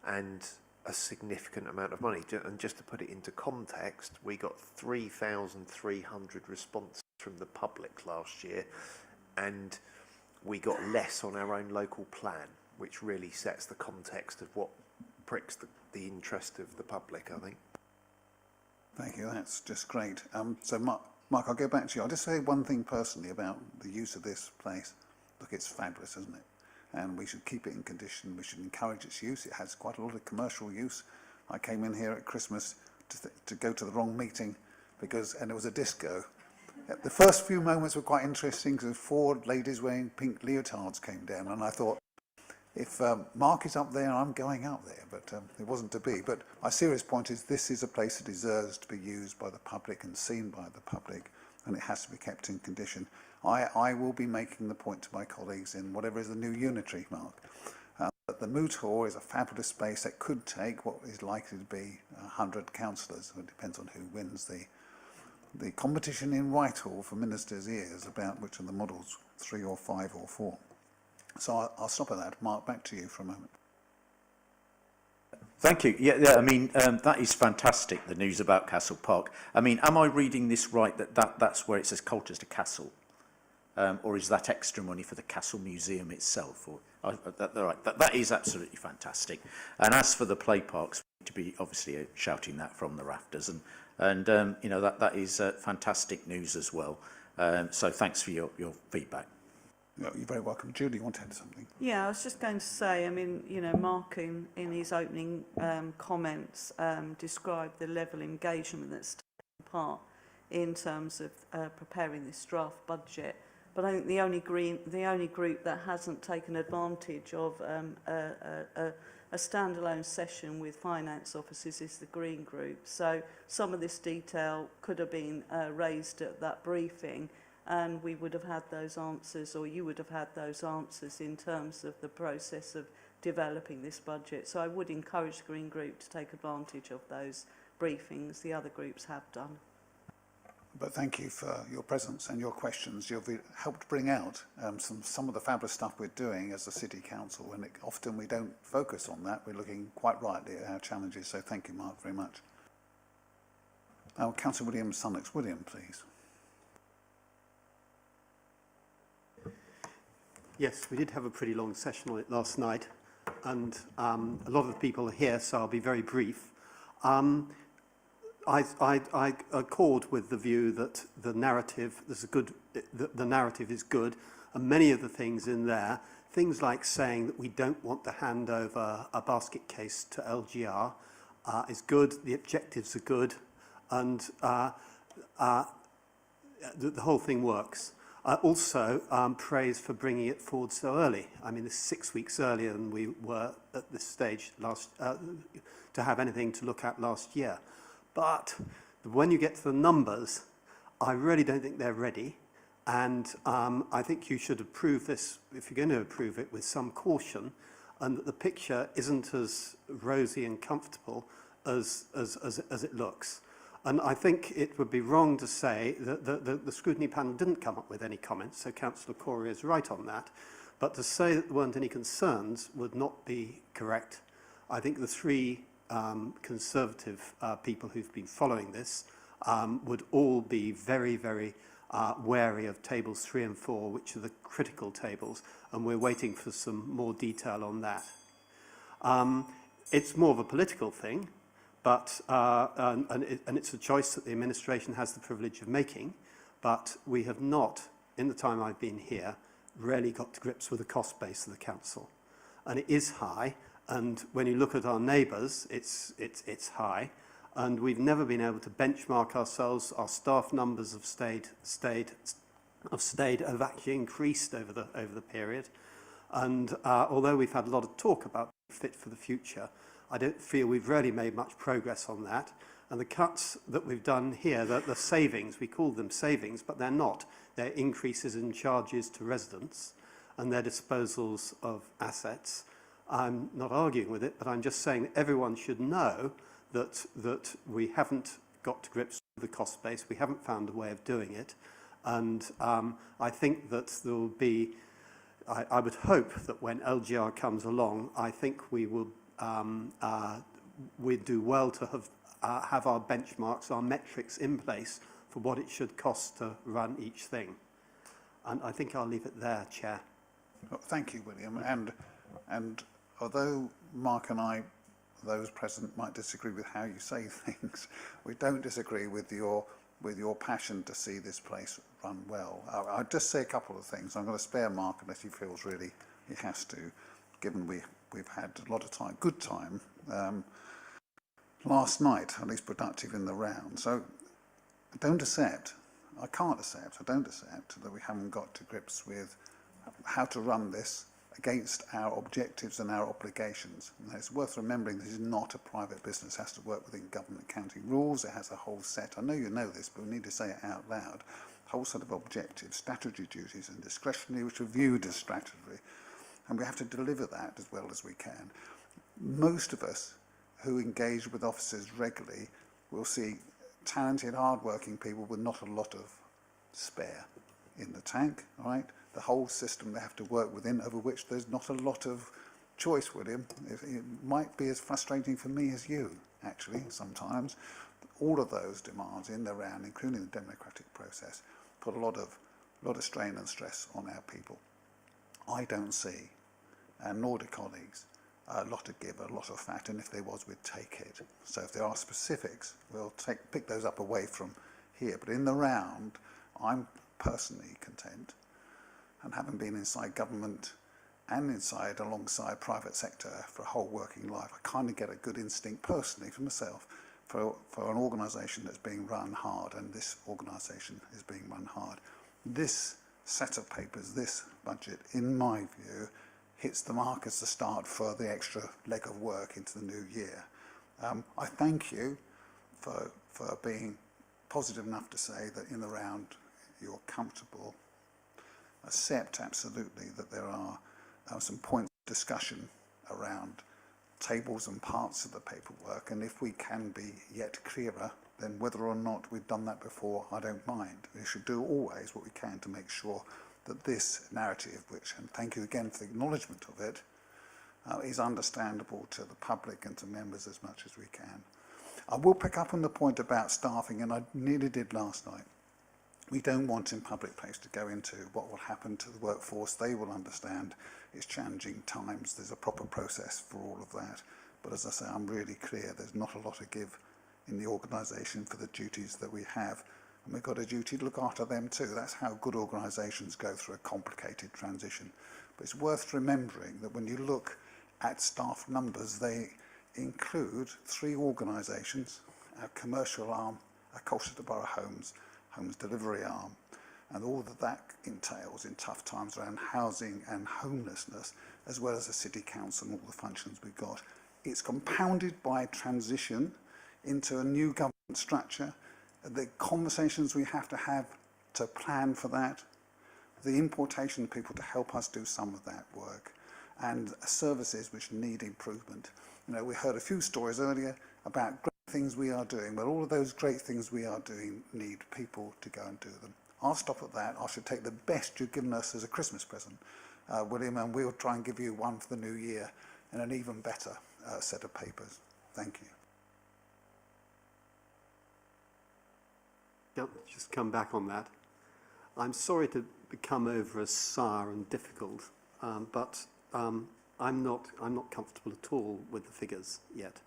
and a significant amount of money. And just to put it into context, we got 3,300 responses from the public last year, and we got less on our own local plan, which really sets the context of what pricks the interest of the public, I think. Thank you, that's just great. So Mark, I'll go back to you. I'll just say one thing personally about the use of this place. Look, it's fabulous, isn't it? And we should keep it in condition. We should encourage its use. It has quite a lot of commercial use. I came in here at Christmas to go to the wrong meeting and it was a disco. The first few moments were quite interesting because 4 ladies wearing pink leotards came down, and I thought, if Mark is up there, I'm going up there, but it wasn't to be. But my serious point is this is a place that deserves to be used by the public and seen by the public, and it has to be kept in condition. I will be making the point to my colleagues in whatever is the new unitary, Mark, that the Moot Hall is a fabulous space that could take what is likely to be 100 councillors. It depends on who wins the competition in Whitehall for ministers' ears about which of the models, 3 or 5 or 4. So I'll stop at that. Mark, back to you for a moment. Thank you. Yeah, I mean, that is fantastic, the news about Castle Park. I mean, am I reading this right, that's where it says Colchester Castle? Or is that extra money for the Castle Museum itself? That is absolutely fantastic. And as for the play parks, we need to be obviously shouting that from the rafters. And you know, that is fantastic news as well. So thanks for your feedback. You're very welcome. Julie, you want to add something? Yeah, I was just going to say, I mean, you know, Mark in his opening comments described the level of engagement that's taken part in terms of preparing this draft budget. But I think the only group that hasn't taken advantage of a standalone session with finance officers is the Green Group. So some of this detail could have been raised at that briefing, and we would have had those answers, or you would have had those answers in terms of the process of developing this budget. So I would encourage the Green Group to take advantage of those briefings. The other groups have done. But thank you for your presence and your questions. You've helped bring out some of the fabulous stuff we're doing as a City Council, and often we don't focus on that. We're looking quite rightly at our challenges, so thank you, Mark, very much. Now, Councillor William Sunnox. William, please. Yes, we did have a pretty long session on it last night, and a lot of the people are here, so I'll be very brief. I accord with the view that the narrative the narrative is good, and many of the things in there, things like saying that we don't want to hand over a basket case to LGR, is good. The objectives are good, and the whole thing works. Also, praise for bringing it forward so early. I mean, it's 6 weeks earlier than we were at this stage to have anything to look at last year. But when you get to the numbers, I really don't think they're ready. And I think you should approve this, if you're going to approve it, with some caution, and that the picture isn't as rosy and comfortable as it looks. And I think it would be wrong to say that the scrutiny panel didn't come up with any comments, so Councillor Corey is right on that. But to say that there weren't any concerns would not be correct. I think the three Conservative people who've been following this would all be very, very wary of tables 3 and 4, which are the critical tables, and we're waiting for some more detail on that. It's more of a political thing, but and it's a choice that the administration has the privilege of making, but we have not, in the time I've been here, really got to grips with the cost base of the council. And it is high, and when you look at our neighbours, it's high, and we've never been able to benchmark ourselves. Our staff numbers have have actually increased over the period, and although we've had a lot of talk about fit for the future, I don't feel we've really made much progress on that. And the cuts that we've done here, the savings, we call them savings, but they're not. They're increases in charges to residents and their disposals of assets. I'm not arguing with it, but I'm just saying that everyone should know that we haven't got to grips with the cost base. We haven't found a way of doing it. And I think that there will be, I would hope that when LGR comes along, I think we will we'd do well to have our benchmarks, our metrics in place for what it should cost to run each thing. And I think I'll leave it there, Chair. Well, thank you, William. And although Mark and I, those present, might disagree with how you say things, we don't disagree with your passion to see this place run well. I'll just say a couple of things. I'm going to spare Mark unless he feels really he has to, given we've had a lot of time, good time, last night, at least productive in the round. So I don't accept that we haven't got to grips with how to run this against our objectives and our obligations. And it's worth remembering this is not a private business. It has to work within government accounting rules. It has a whole set, I know you know this, but we need to say it out loud, a whole set of objectives, statutory duties and discretionary, which are viewed as statutory. And we have to deliver that as well as we can. Most of us who engage with officers regularly will see talented, hard-working people with not a lot of spare in the tank, right? The whole system they have to work within, over which there's not a lot of choice, William. It might be as frustrating for me as you, actually, sometimes. All of those demands in the round, including the democratic process, put a lot of strain and stress on our people. I don't see, and nor do colleagues, a lot to give, a lot of fat, and if there was, we'd take it. So if there are specifics, we'll pick those up away from here. But in the round, I'm personally content, and having been inside government and alongside private sector for a whole working life, I kind of get a good instinct personally for myself for an organisation that's being run hard, and this organisation is being run hard. This set of papers, this budget, in my view, hits the mark as the start for the extra leg of work into the new year. I thank you for being positive enough to say that in the round you're comfortable. Accept absolutely that there are some points of discussion around tables and parts of the paperwork, and if we can be yet clearer, then whether or not we've done that before, I don't mind. We should do always what we can to make sure that this narrative, which, and thank you again for the acknowledgement of it, is understandable to the public and to members as much as we can. I will pick up on the point about staffing, and I nearly did last night. We don't want in public place to go into what will happen to the workforce. They will understand it's challenging times. There's a proper process for all of that. But as I say, I'm really clear there's not a lot to give in the organisation for the duties that we have. And we've got a duty to look after them too. That's how good organisations go through a complicated transition. But it's worth remembering that when you look at staff numbers, they include 3 organisations, our commercial arm, our Colchester Borough Homes delivery arm, and all that entails in tough times around housing and homelessness, as well as the City Council and all the functions we've got. It's compounded by transition into a new government structure, the conversations we have to plan for that, the importation of people to help us do some of that work, and services which need improvement. You know, we heard a few stories earlier about great things we are doing, but all of those great things we are doing need people to go and do them. I'll stop at that. I should take the best you've given us as a Christmas present, William, and we'll try and give you one for the new year and an even better set of papers. Thank you. Just come back on that. I'm sorry to become over as sour and difficult, but I'm not comfortable at all with the figures yet,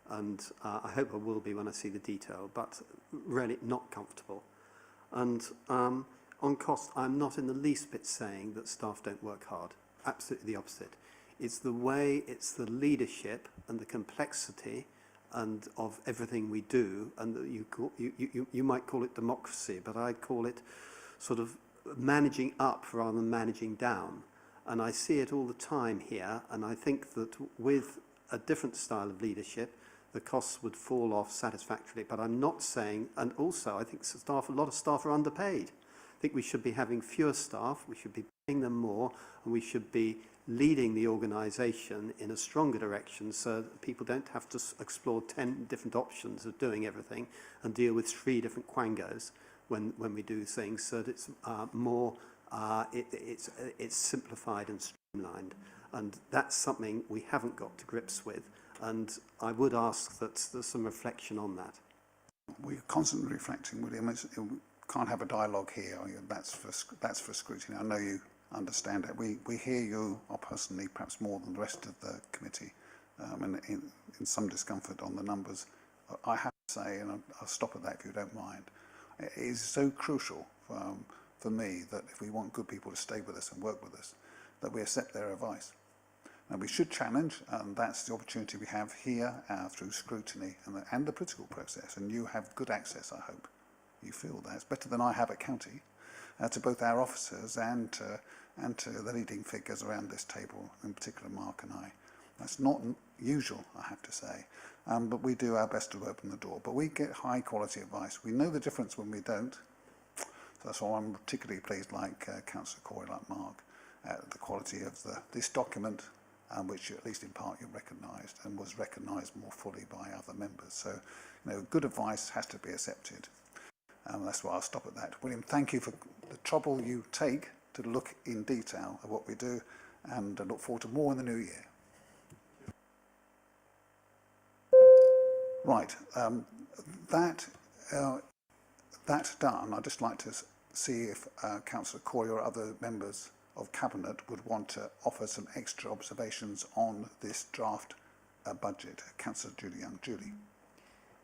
and I hope I will be when I see the detail, but really not comfortable. And on cost, I'm not in the least bit saying that staff don't work hard. Absolutely the opposite. It's the way, it's the leadership and the complexity and of everything we do, and you might call it democracy, but I'd call it sort of managing up rather than managing down. And I see it all the time here, and I think that with a different style of leadership, the costs would fall off satisfactorily. But I'm not saying, and also I think a lot of staff are underpaid. I think we should be having fewer staff, we should be paying them more, and we should be leading the organisation in a stronger direction so that people don't have to explore 10 different options of doing everything and deal with 3 different quangos when we do things, so that it's more, it's simplified and streamlined. And that's something we haven't got to grips with. And I would ask that there's some reflection on that. We're constantly reflecting, William. We can't have a dialogue here. That's for scrutiny. I know you understand it. We hear you, or personally, perhaps more than the rest of the committee, and in some discomfort on the numbers. I have to say, and I'll stop at that if you don't mind, it is so crucial for me that if we want good people to stay with us and work with us, that we accept their advice. Now, we should challenge, and that's the opportunity we have here through scrutiny and the political process. And you have good access, I hope. You feel that. It's better than I have at county, to both our officers and to the leading figures around this table, in particular Mark and I. That's not usual, I have to say, but we do our best to open the door. But we get high quality advice. We know the difference when we don't. So that's why I'm particularly pleased, like Councillor Corey, like Mark, at the quality of this document, which at least in part you recognised and was recognised more fully by other members. So, you know, good advice has to be accepted. That's why I'll stop at that. William, thank you for the trouble you take to look in detail at what we do, and I look forward to more in the new year. Right, that done, I'd just like to see if Councillor Corey or other members of Cabinet would want to offer some extra observations on this draft budget. Councillor Julie Young. Julie.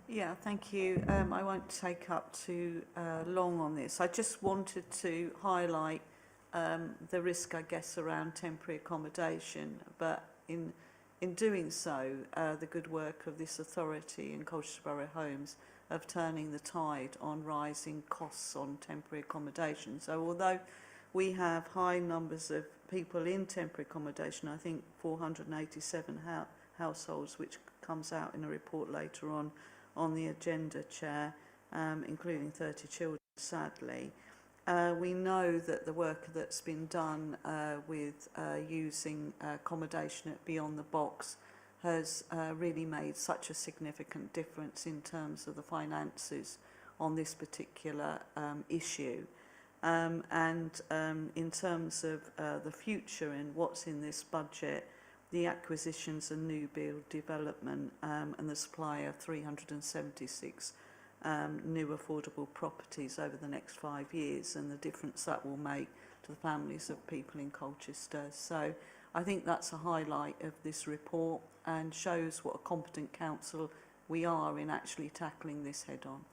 Yeah, thank you. I won't take up too long on this. I just wanted to highlight the risk, I guess, around temporary accommodation, but in doing so, the good work of this authority in Colchester Borough Homes of turning the tide on rising costs on temporary accommodation. So although we have high numbers of people in temporary accommodation, I think 487 households, which comes out in a report later on the agenda, Chair, including 30 children, sadly. We know that the work that's been done with using accommodation at Beyond the Box has really made such a significant difference in terms of the finances on this particular issue. In terms of the future and what's in this budget, the acquisitions and new build development and the supply of 376 new affordable properties over the next 5 years, and the difference that will make to the families of people in Colchester. So I think that's a highlight of this report and shows what a competent council we are in actually tackling this head on.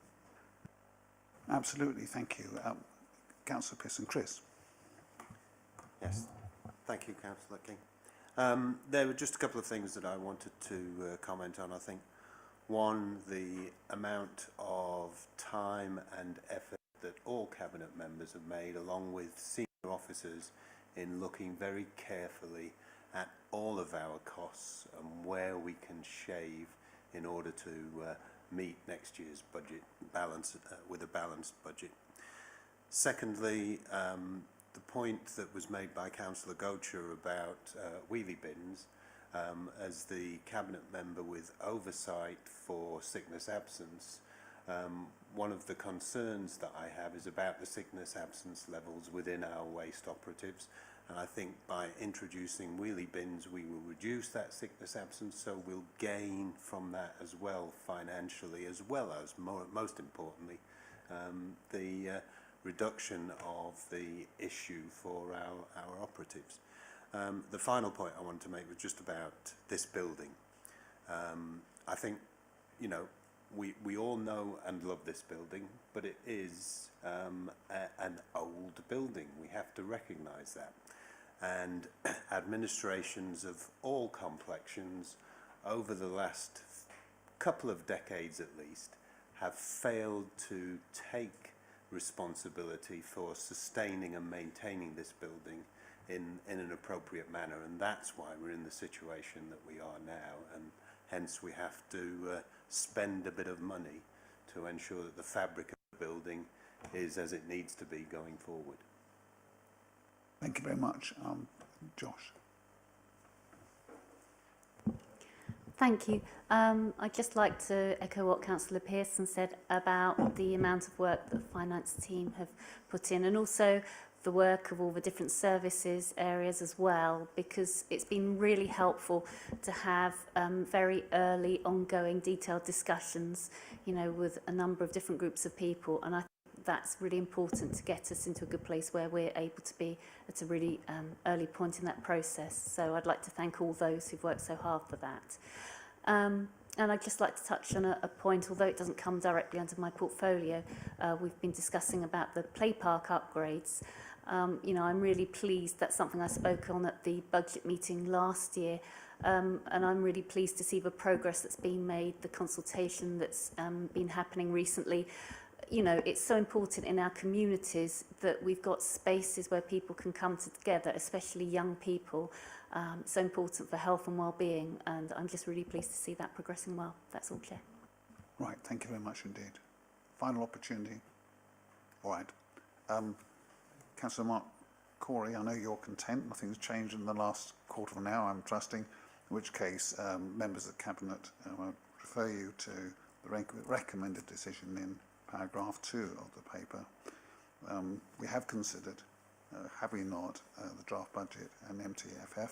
Absolutely, thank you. Councillor Pearson. Chris. Yes, thank you, Councillor King. There were just a couple of things that I wanted to comment on. I think one, the amount of time and effort that all Cabinet members have made, along with senior officers, in looking very carefully at all of our costs and where we can shave in order to meet next year's budget balance with a balanced budget. Secondly, the point that was made by Councillor Gocher about wheelie bins, as the Cabinet member with oversight for sickness absence, one of the concerns that I have is about the sickness absence levels within our waste operatives, and I think by introducing wheelie bins we will reduce that sickness absence, so we'll gain from that as well financially, as well as most importantly the reduction of the issue for our operatives. The final point I wanted to make was just about this building. I think, you know, we all know and love this building, but it is an old building. We have to recognise that. And administrations of all complexions over the last couple of decades at least have failed to take responsibility for sustaining and maintaining this building in an appropriate manner, and that's why we're in the situation that we are now, and hence we have to spend a bit of money to ensure that the fabric of the building is as it needs to be going forward. Thank you very much. Josh. Thank you. I'd just like to echo what Councillor Pearson said about the amount of work that the finance team have put in, and also the work of all the different services areas as well, because it's been really helpful to have very early, ongoing, detailed discussions, you know, with a number of different groups of people, and I think that's really important to get us into a good place where we're able to be at a really early point in that process. So I'd like to thank all those who've worked so hard for that. And I'd just like to touch on a point, although it doesn't come directly under my portfolio. We've been discussing about the play park upgrades. You know, I'm really pleased. That's something I spoke on at the budget meeting last year. And I'm really pleased to see the progress that's been made, the consultation that's been happening recently. You know, it's so important in our communities that we've got spaces where people can come together, especially young people. So important for health and well-being, and I'm just really pleased to see that progressing well. That's all, Chair. Right, thank you very much indeed. Final opportunity. All right. Councillor Mark Corey, I know you're content. Nothing's changed in the last quarter of an hour, I'm trusting, in which case members of the Cabinet will refer you to the recommended decision in paragraph 2 of the paper. We have considered, have we not, the draft budget and MTFF,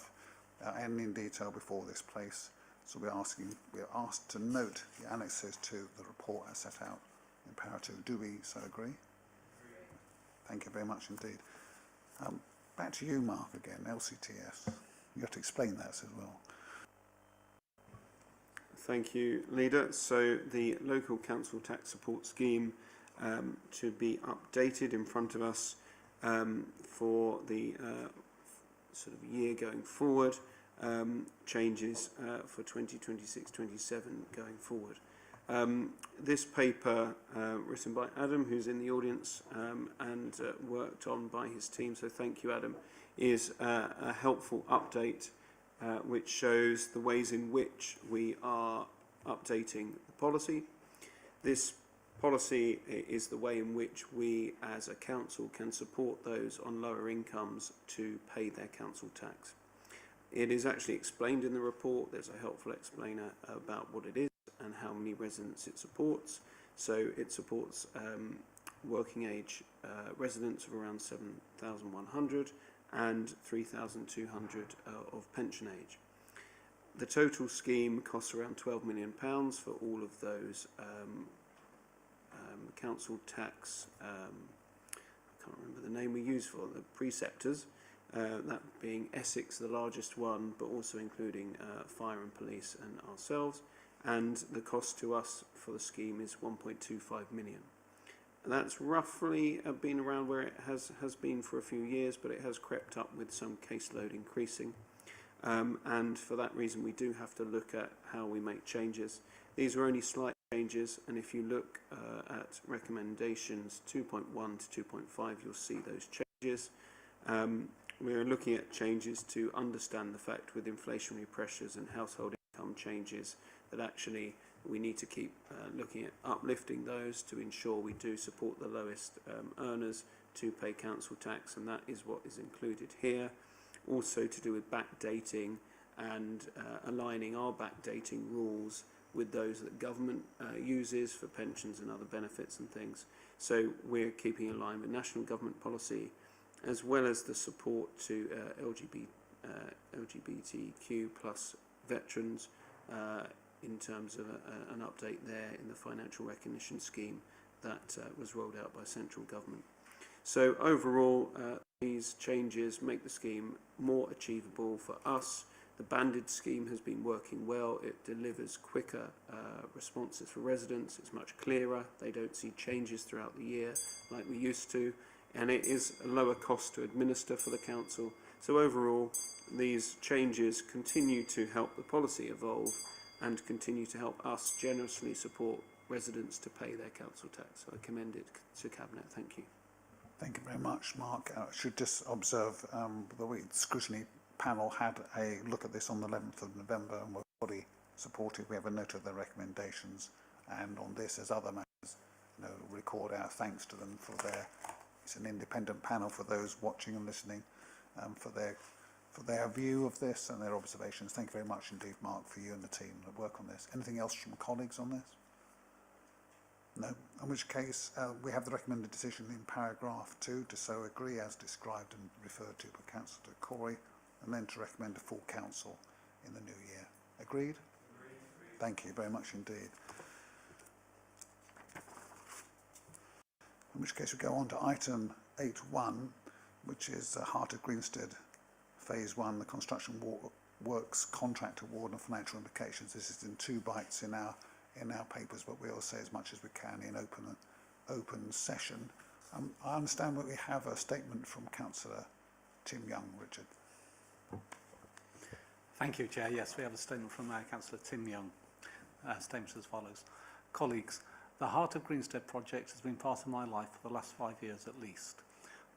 and in detail before this place. So we're asked to note the annexes to the report as set out in para 2. Do we so agree? Thank you very much indeed. Back to you, Mark, again, LCTS. You have to explain that as well. Thank you, Leader. So the local council tax support scheme to be updated in front of us for the sort of year going forward, changes for 2026-27 going forward. This paper, written by Adam, who's in the audience, and worked on by his team, so thank you, Adam, is a helpful update which shows the ways in which we are updating the policy. This Policy is the way in which we as a council can support those on lower incomes to pay their council tax. It is actually explained in the report. There's a helpful explainer about what it is and how many residents it supports. So it supports working age residents of around 7,100 and 3,200 of pension age. The total scheme costs around £12 million for all of those council tax, I can't remember the name we use for the preceptors, that being Essex, the largest one, but also including fire and police and ourselves. And the cost to us for the scheme is 1.25 million. That's roughly been around where it has been for a few years, but it has crept up with some caseload increasing. And for that reason, we do have to look at how we make changes. These are only slight changes, and if you look at recommendations 2.1 to 2.5, you'll see those changes. We're looking at changes to understand the fact with inflationary pressures and household income changes that actually we need to keep looking at uplifting those to ensure we do support the lowest earners to pay council tax, and that is what is included here. Also to do with backdating and aligning our backdating rules with those that government uses for pensions and other benefits and things. So we're keeping in line with national government policy, as well as the support to LGBTQ plus veterans in terms of an update there in the financial recognition scheme that was rolled out by central government. So overall, these changes make the scheme more achievable for us. The banded scheme has been working well. It delivers quicker responses for residents. It's much clearer. They don't see changes throughout the year like we used to. And it is a lower cost to administer for the council. So overall, these changes continue to help the policy evolve and continue to help us generously support residents to pay their council tax. So I commend it to Cabinet. Thank you. Thank you very much, Mark. I should just observe the scrutiny panel had a look at this on the 11th of November and were fully supportive. We have a note of their recommendations, and on this, as other matters, record our thanks to them for their. It's an independent panel for those watching and listening, for their view of this and their observations. Thank you very much indeed, Mark, for you and the team that work on this. Anything else from colleagues on this? No, in which case we have the recommended decision in paragraph 2 to so agree as described and referred to by Councillor Corey, and then to recommend a full council in the new year. Agreed? Agreed. Thank you very much indeed. In which case we go on to item 8.1, which is Heart of Greenstead Phase 1, the construction works contract award and financial implications. This is in 2 bites in our papers, but we'll say as much as we can in open session. I understand that we have a statement from Councillor Tim Young. Richard. Thank you, Chair. Yes, we have a statement from Councillor Tim Young. Statement as follows. Colleagues, the Heart of Greenstead project has been part of my life for the last 5 years at least.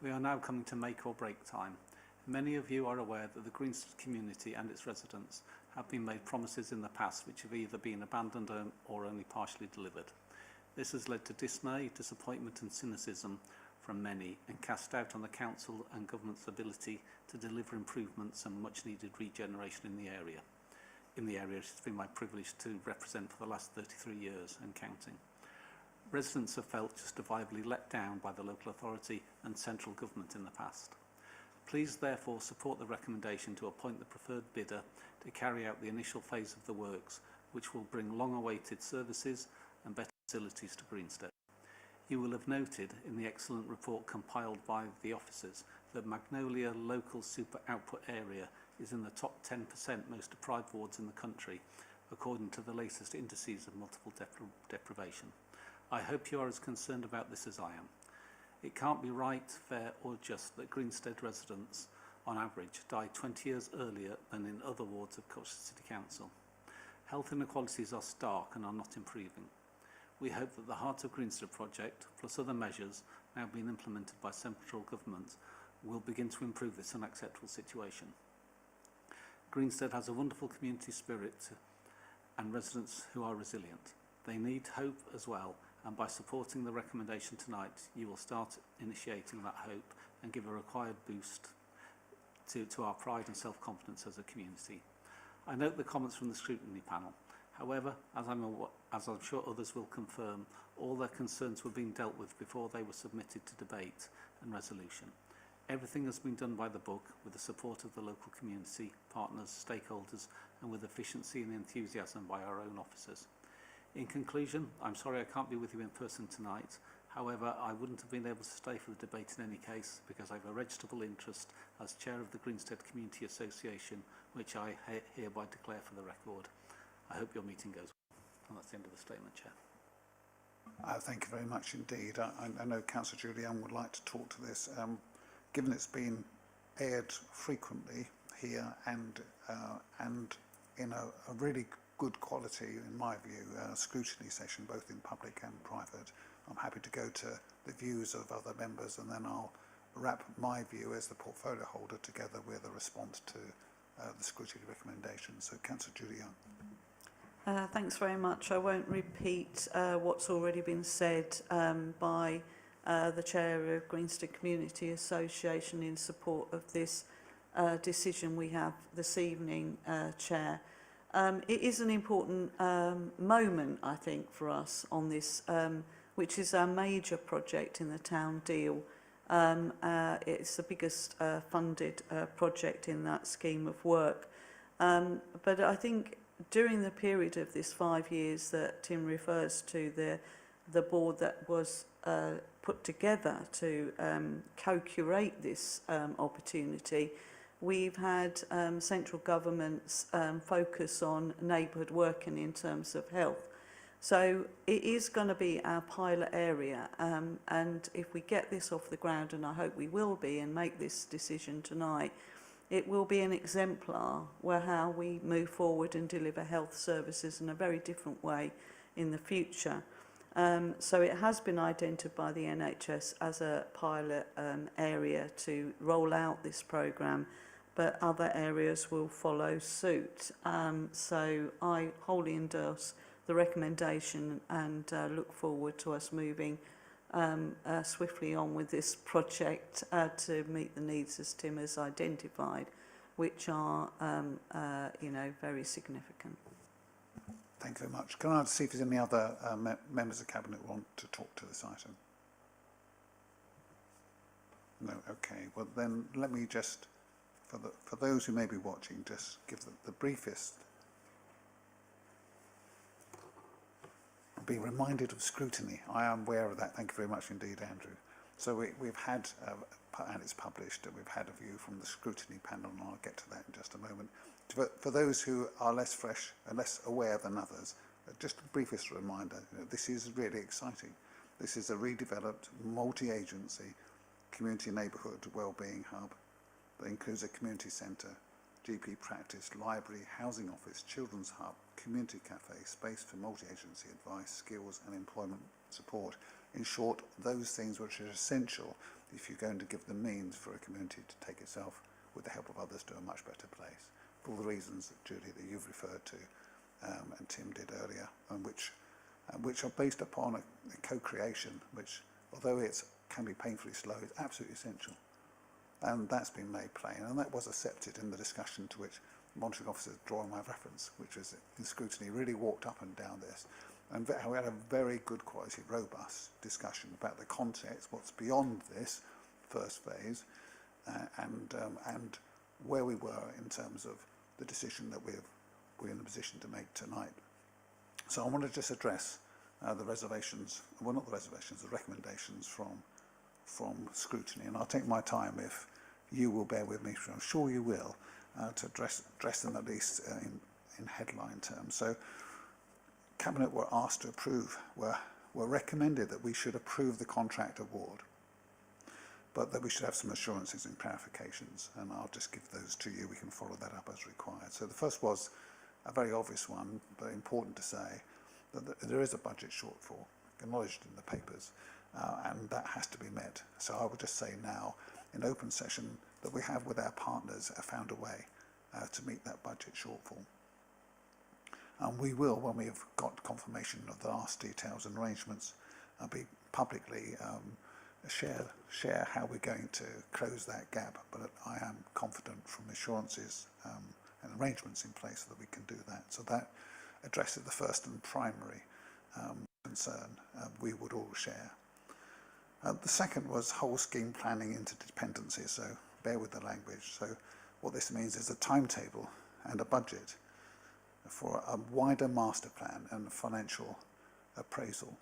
We are now coming to make or break time. Many of you are aware that the Greenstead community and its residents have been made promises in the past which have either been abandoned or only partially delivered. This has led to dismay, disappointment and cynicism from many, and cast doubt on the council and government's ability to deliver improvements and much needed regeneration in the area. It has been my privilege to represent for the last 33 years and counting. Residents have felt justifiably let down by the local authority and central government in the past. Please therefore support the recommendation to appoint the preferred bidder to carry out the initial phase of the works, which will bring long-awaited services and better facilities to Greenstead. You will have noted in the excellent report compiled by the officers that Magnolia Local Super Output Area is in the top 10% most deprived wards in the country, according to the latest indices of multiple deprivation. I hope you are as concerned about this as I am. It can't be right, fair or just that Greenstead residents, on average, die 20 years earlier than in other wards of Colchester City Council. Health inequalities are stark and are not improving. We hope that the Heart of Greenstead project, plus other measures now being implemented by central government, will begin to improve this unacceptable situation. Greenstead has a wonderful community spirit and residents who are resilient. They need hope as well, And by supporting the recommendation tonight, you will start initiating that hope and give a required boost to our pride and self-confidence as a community. I note the comments from the scrutiny panel. However, as I'm sure others will confirm, all their concerns were being dealt with before they were submitted to debate and resolution. Everything has been done by the book with the support of the local community, partners, stakeholders, and with efficiency and enthusiasm by our own officers. In conclusion, I'm sorry I can't be with you in person tonight. However, I wouldn't have been able to stay for the debate in any case because I have a registrable interest as Chair of the Greenstead Community Association, which I hereby declare for the record. I hope your meeting goes well. And that's the end of the statement, Chair. Thank you very much indeed. I know Councillor Julian would like to talk to this. Given it's been aired frequently here and in a really good quality, in my view, scrutiny session, both in public and private, I'm happy to go to the views of other members and then I'll wrap my view as the portfolio holder together with a response to the scrutiny recommendations. So, Councillor Julian. Thanks very much. I won't repeat what's already been said by the Chair of Greenstead Community Association in support of this decision we have this evening, Chair. It is an important moment, I think, for us on this, which is our major project in the town deal. It's the biggest funded project in that scheme of work. But I think during the period of this 5 years that Tim refers to, the board that was put together to co-curate this opportunity, we've had central government's focus on neighbourhood working in terms of health. So it is going to be our pilot area, and if we get this off the ground, and I hope we will be, and make this decision tonight, it will be an exemplar where how we move forward and deliver health services in a very different way in the future. So it has been identified by the NHS as a pilot area to roll out this programme, but other areas will follow suit. So I wholly endorse the recommendation and look forward to us moving swiftly on with this project to meet the needs as Tim has identified, which are, very significant. Thank you very much. Can I see if there's any other members of Cabinet who want to talk to this item? No, okay. Well, then let me just, for those who may be watching, just give the briefest. Be reminded of scrutiny. I am aware of that. Thank you very much indeed, Andrew. So we've had, and it's published, we've had a view from the scrutiny panel, and I'll get to that in just a moment. For those who are less fresh and less aware than others, just the briefest reminder, this is really exciting. This is a redeveloped, multi-agency, community neighbourhood wellbeing hub that includes a community centre, GP practice, library, housing office, children's hub, community cafe, space for multi-agency advice, skills and employment support. In short, those things which are essential if you're going to give the means for a community to take itself, with the help of others, to a much better place. For all the reasons, Julie, that you've referred to and Tim did earlier, and which are based upon a co-creation, which, although it can be painfully slow, is absolutely essential. And that's been made plain, and that was accepted in the discussion to which monitoring officers drawing my reference, which was in scrutiny, really walked up and down this. And we had a very good quality, robust discussion about the context, what's beyond this first phase, and where we were in terms of the decision that we're in a position to make tonight. So I want to just address the reservations, well, not the reservations, the recommendations from scrutiny, and I'll take my time if you will bear with me, which I'm sure you will, to address them at least in headline terms. So Cabinet were asked to approve, were recommended that we should approve the contract award, but that we should have some assurances and clarifications, and I'll just give those to you. We can follow that up as required. So the first was a very obvious one, but important to say, that there is a budget shortfall, acknowledged in the papers, and that has to be met. So I would just say now, in open session, that we have with our partners found a way to meet that budget shortfall. And we will, when we have got confirmation of the last details and arrangements be publicly share how we're going to close that gap. But I am confident from assurances and arrangements in place that we can do that. So that addresses the first and primary concern we would all share. The second was whole scheme planning interdependencies, so bear with the language. So what this means is a timetable and a budget for a wider master plan and financial appraisal.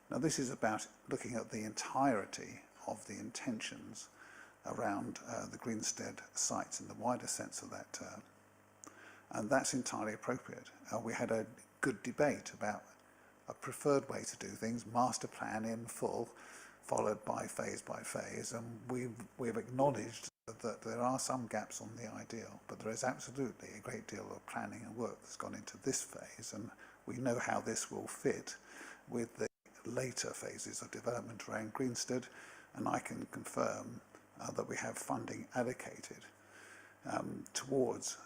Now this is about looking at the entirety of the intentions around the Greenstead sites in the wider sense of that term. And that's entirely appropriate. We had a good debate about a preferred way to do things, master plan in full, followed by phase, and we've acknowledged that there are some gaps on the ideal, but there is absolutely a great deal of planning and work that's gone into this phase, and we know how this will fit with the later phases of development around Greenstead, and I can confirm that we have funding allocated towards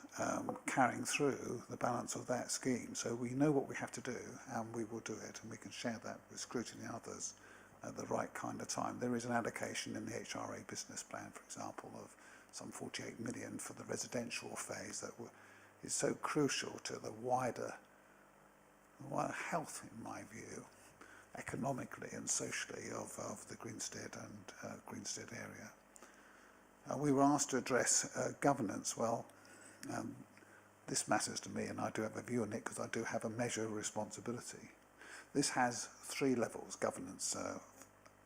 carrying through the balance of that scheme. So we know what we have to do, and we will do it, and we can share that with Scrutiny and others at the right kind of time. There is an allocation in the HRA business plan, for example, of some 48 million for the residential phase that is so crucial to the wider health, in my view, economically and socially of the Greenstead and Greenstead area. We were asked to address governance. Well, this matters to me, and I do have a view on it because I do have a measure of responsibility. This has three levels, governance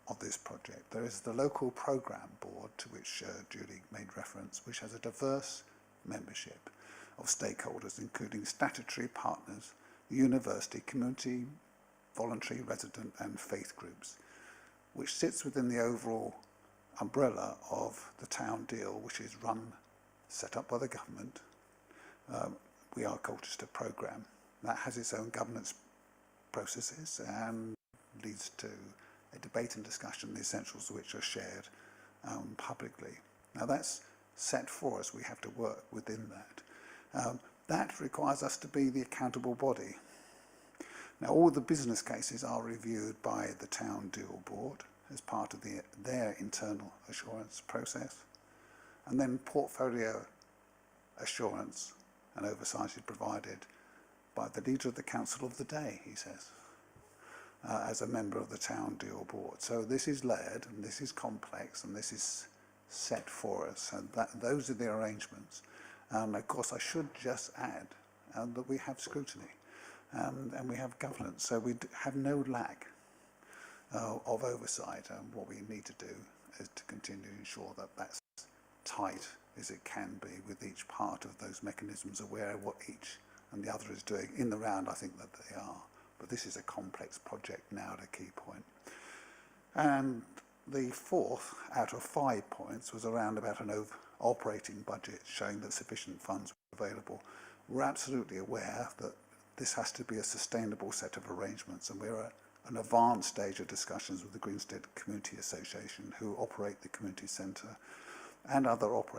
of this project. There is the local programme board, to which Julie made reference, which has a diverse membership of stakeholders, including statutory partners, the university, community, voluntary, resident and faith groups, which sits within the overall umbrella of the town deal, which is set up by the government. We are Colchester programme. That has its own governance processes and leads to a debate and discussion, the essentials of which are shared publicly. Now that's set for us, we have to work within that. That requires us to be the accountable body. Now all the business cases are reviewed by the town deal board as part of their internal assurance process, and then portfolio assurance and oversight is provided by the leader of the council of the day, he says, as a member of the town deal board. So this is layered, and this is complex, and this is set for us, and those are the arrangements. And of course I should just add that we have scrutiny and we have governance, so we have no lack of oversight, and what we need to do is to continue to ensure that that's tight as it can be, with each part of those mechanisms aware of what each and the other is doing. In the round, I think that they are, but this is a complex project now at a key point. And the fourth out of 5 points was around about an operating budget, showing that sufficient funds were available. We're absolutely aware that this has to be a sustainable set of arrangements, and we're at an advanced stage of discussions with the Greenstead Community Association, who operate the community centre, and other other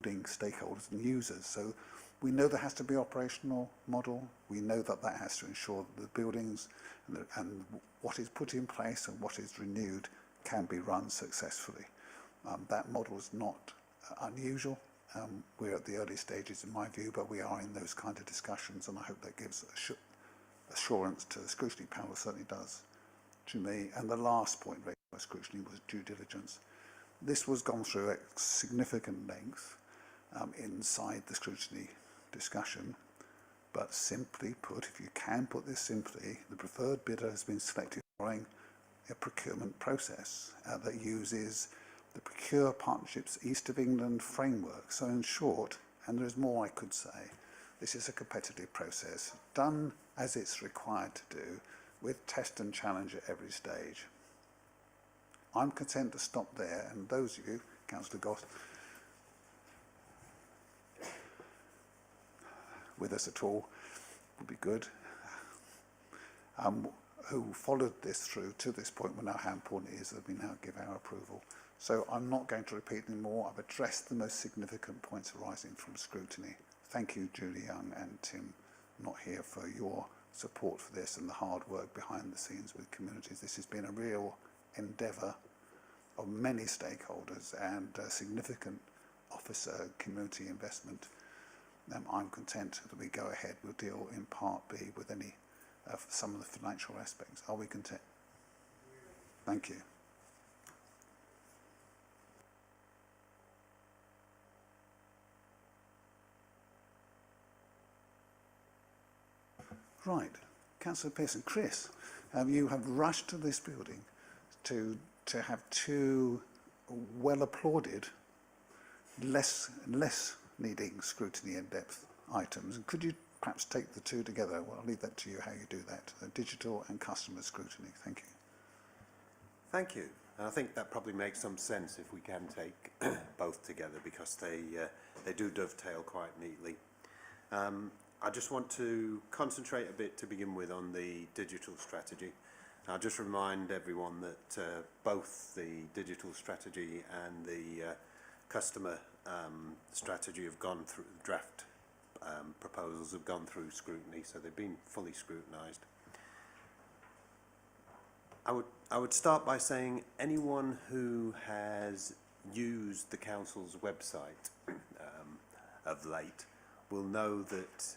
building stakeholders and users. So we know there has to be operational model. We know that that has to ensure that the buildings and what is put in place and what is renewed can be run successfully. That model is not unusual. We're at the early stages in my view, but we are in those kind of discussions, and I hope that gives assurance to the scrutiny panel, certainly does to me. And the last point raised by scrutiny was due diligence. This was gone through at significant length inside the scrutiny discussion, but simply put, if you can put this simply, the preferred bidder has been selected following a procurement process that uses the Procure Partnerships East of England framework. So in short, and there is more I could say, this is a competitive process done as it's required to do, with test and challenge at every stage. I'm content to stop there, and those of you, Councillor Goss, with us at all would be good, who followed this through to this point will know how important it is that we now give our approval. So I'm not going to repeat anymore. I've addressed the most significant points arising from scrutiny. Thank you, Julie Young and Tim, not here, for your support for this and the hard work behind the scenes with communities. This has been a real endeavour of many stakeholders and significant officer community investment. I'm content that we go ahead. We'll deal in Part B with any some of the financial aspects. Are we content? Thank you. Right, Councillor Pearson. Chris, you have rushed to this building to have two well applauded, less needing scrutiny in depth items. And could you perhaps take the two together? Well, I'll leave that to you how you do that. Digital and customer scrutiny. Thank you. Thank you. And I think that probably makes some sense if we can take both together, because they do dovetail quite neatly. I just want to concentrate a bit to begin with on the digital strategy. I'll just remind everyone that both the digital strategy and the customer strategy have gone through, draft proposals have gone through scrutiny, so they've been fully scrutinised. I would start by saying anyone who has used the council's website of late will know that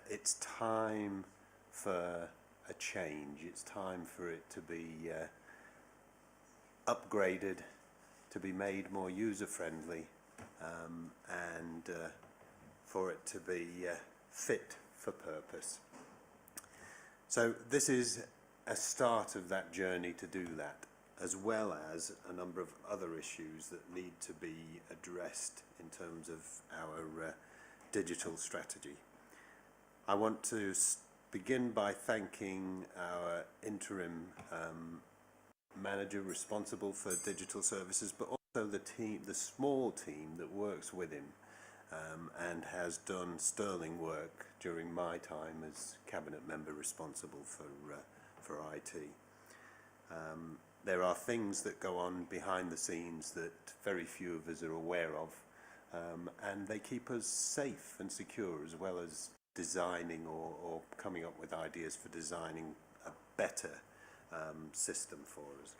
it's time for a change. It's time for it to be upgraded, to be made more user-friendly, and for it to be fit for purpose. So this is a start of that journey to do that, as well as a number of other issues that need to be addressed in terms of our digital strategy. I want to begin by thanking our interim manager responsible for digital services, but also the team, the small team that works with him and has done sterling work during my time as cabinet member responsible for IT. There are things that go on behind the scenes that very few of us are aware of, and they keep us safe and secure, as well as designing or coming up with ideas for designing a better system for us.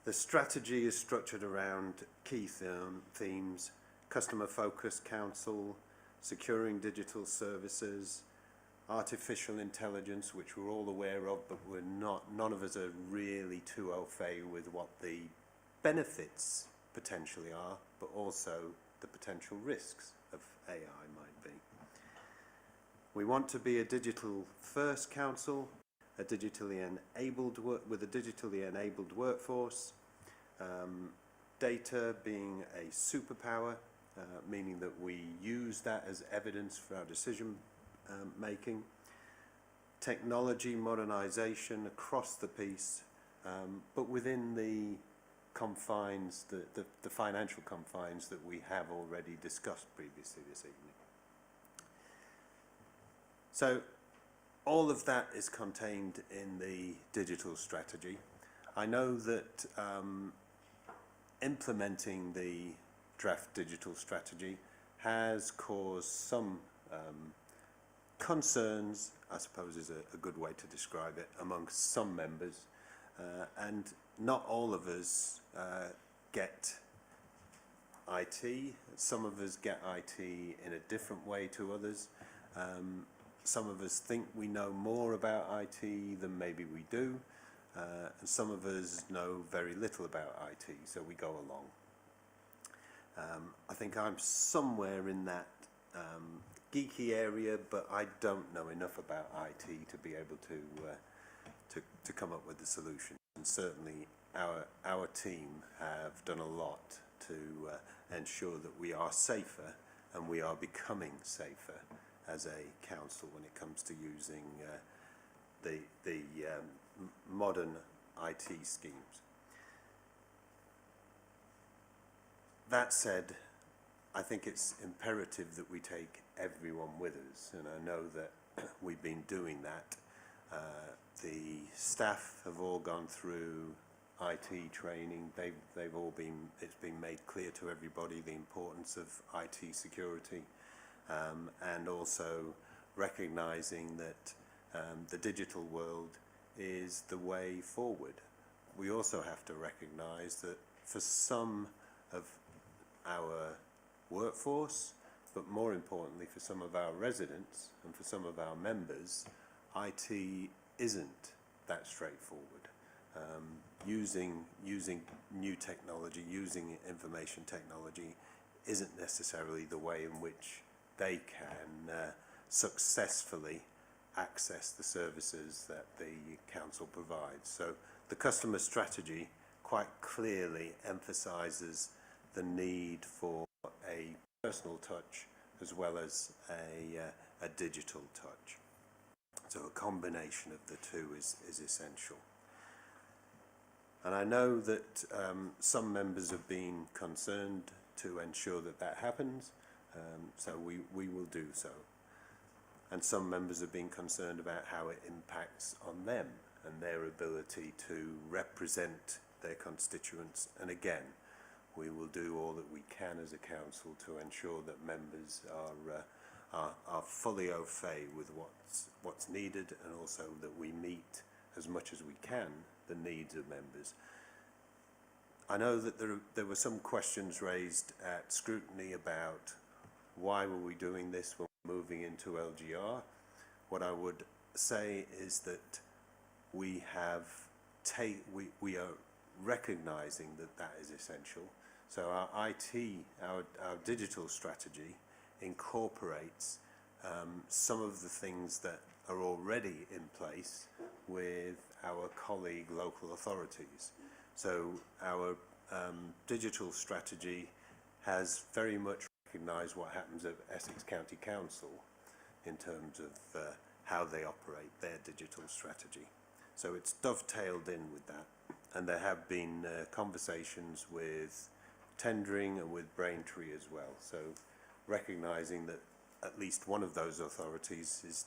The strategy is structured around key themes: customer-focused council, securing digital services, artificial intelligence, which we're all aware of, but none of us are really too au fait with what the benefits potentially are, but also the potential risks of AI might be. We want to be a digital-first council, with a digitally enabled workforce, data being a superpower, meaning that we use that as evidence for our decision making, technology modernisation across the piece, but within the confines, the financial confines that we have already discussed previously this evening. So all of that is contained in the digital strategy. I know that implementing the draft digital strategy has caused some concerns, I suppose is a good way to describe it, amongst some members, and not all of us get IT. Some of us get IT in a different way to others. Some of us think we know more about IT than maybe we do, and some of us know very little about IT, so we go along. I think I'm somewhere in that geeky area, but I don't know enough about IT to be able to come up with the solution. And certainly our team have done a lot to ensure that we are safer, and we are becoming safer as a council when it comes to using the modern IT schemes. That said, I think it's imperative that we take everyone with us, and I know that we've been doing that. The staff have all gone through IT training. They've all been, it's been made clear to everybody the importance of IT security, and also recognising that The digital world is the way forward. We also have to recognise that for some of our workforce, but more importantly for some of our residents and for some of our members, IT isn't that straightforward. Using new technology, using information technology isn't necessarily the way in which they can successfully access the services that the council provides. So the customer strategy quite clearly emphasises the need for a personal touch as well as a digital touch. So a combination of the two is essential. And I know that some members have been concerned to ensure that that happens, so we will do so. And some members have been concerned about how it impacts on them and their ability to represent their constituents. And again, we will do all that we can as a council to ensure that members are fully au fait with what's needed, and also that we meet as much as we can the needs of members. I know that there were some questions raised at scrutiny about why were we doing this when we're moving into LGR. What I would say is that we are recognising that that is essential. So our IT, our digital strategy incorporates some of the things that are already in place with our colleague local authorities. So our digital strategy has very much recognised what happens at Essex County Council in terms of how they operate their digital strategy. So it's dovetailed in with that, and there have been conversations with tendering and with Braintree as well. So recognising that at least one of those authorities is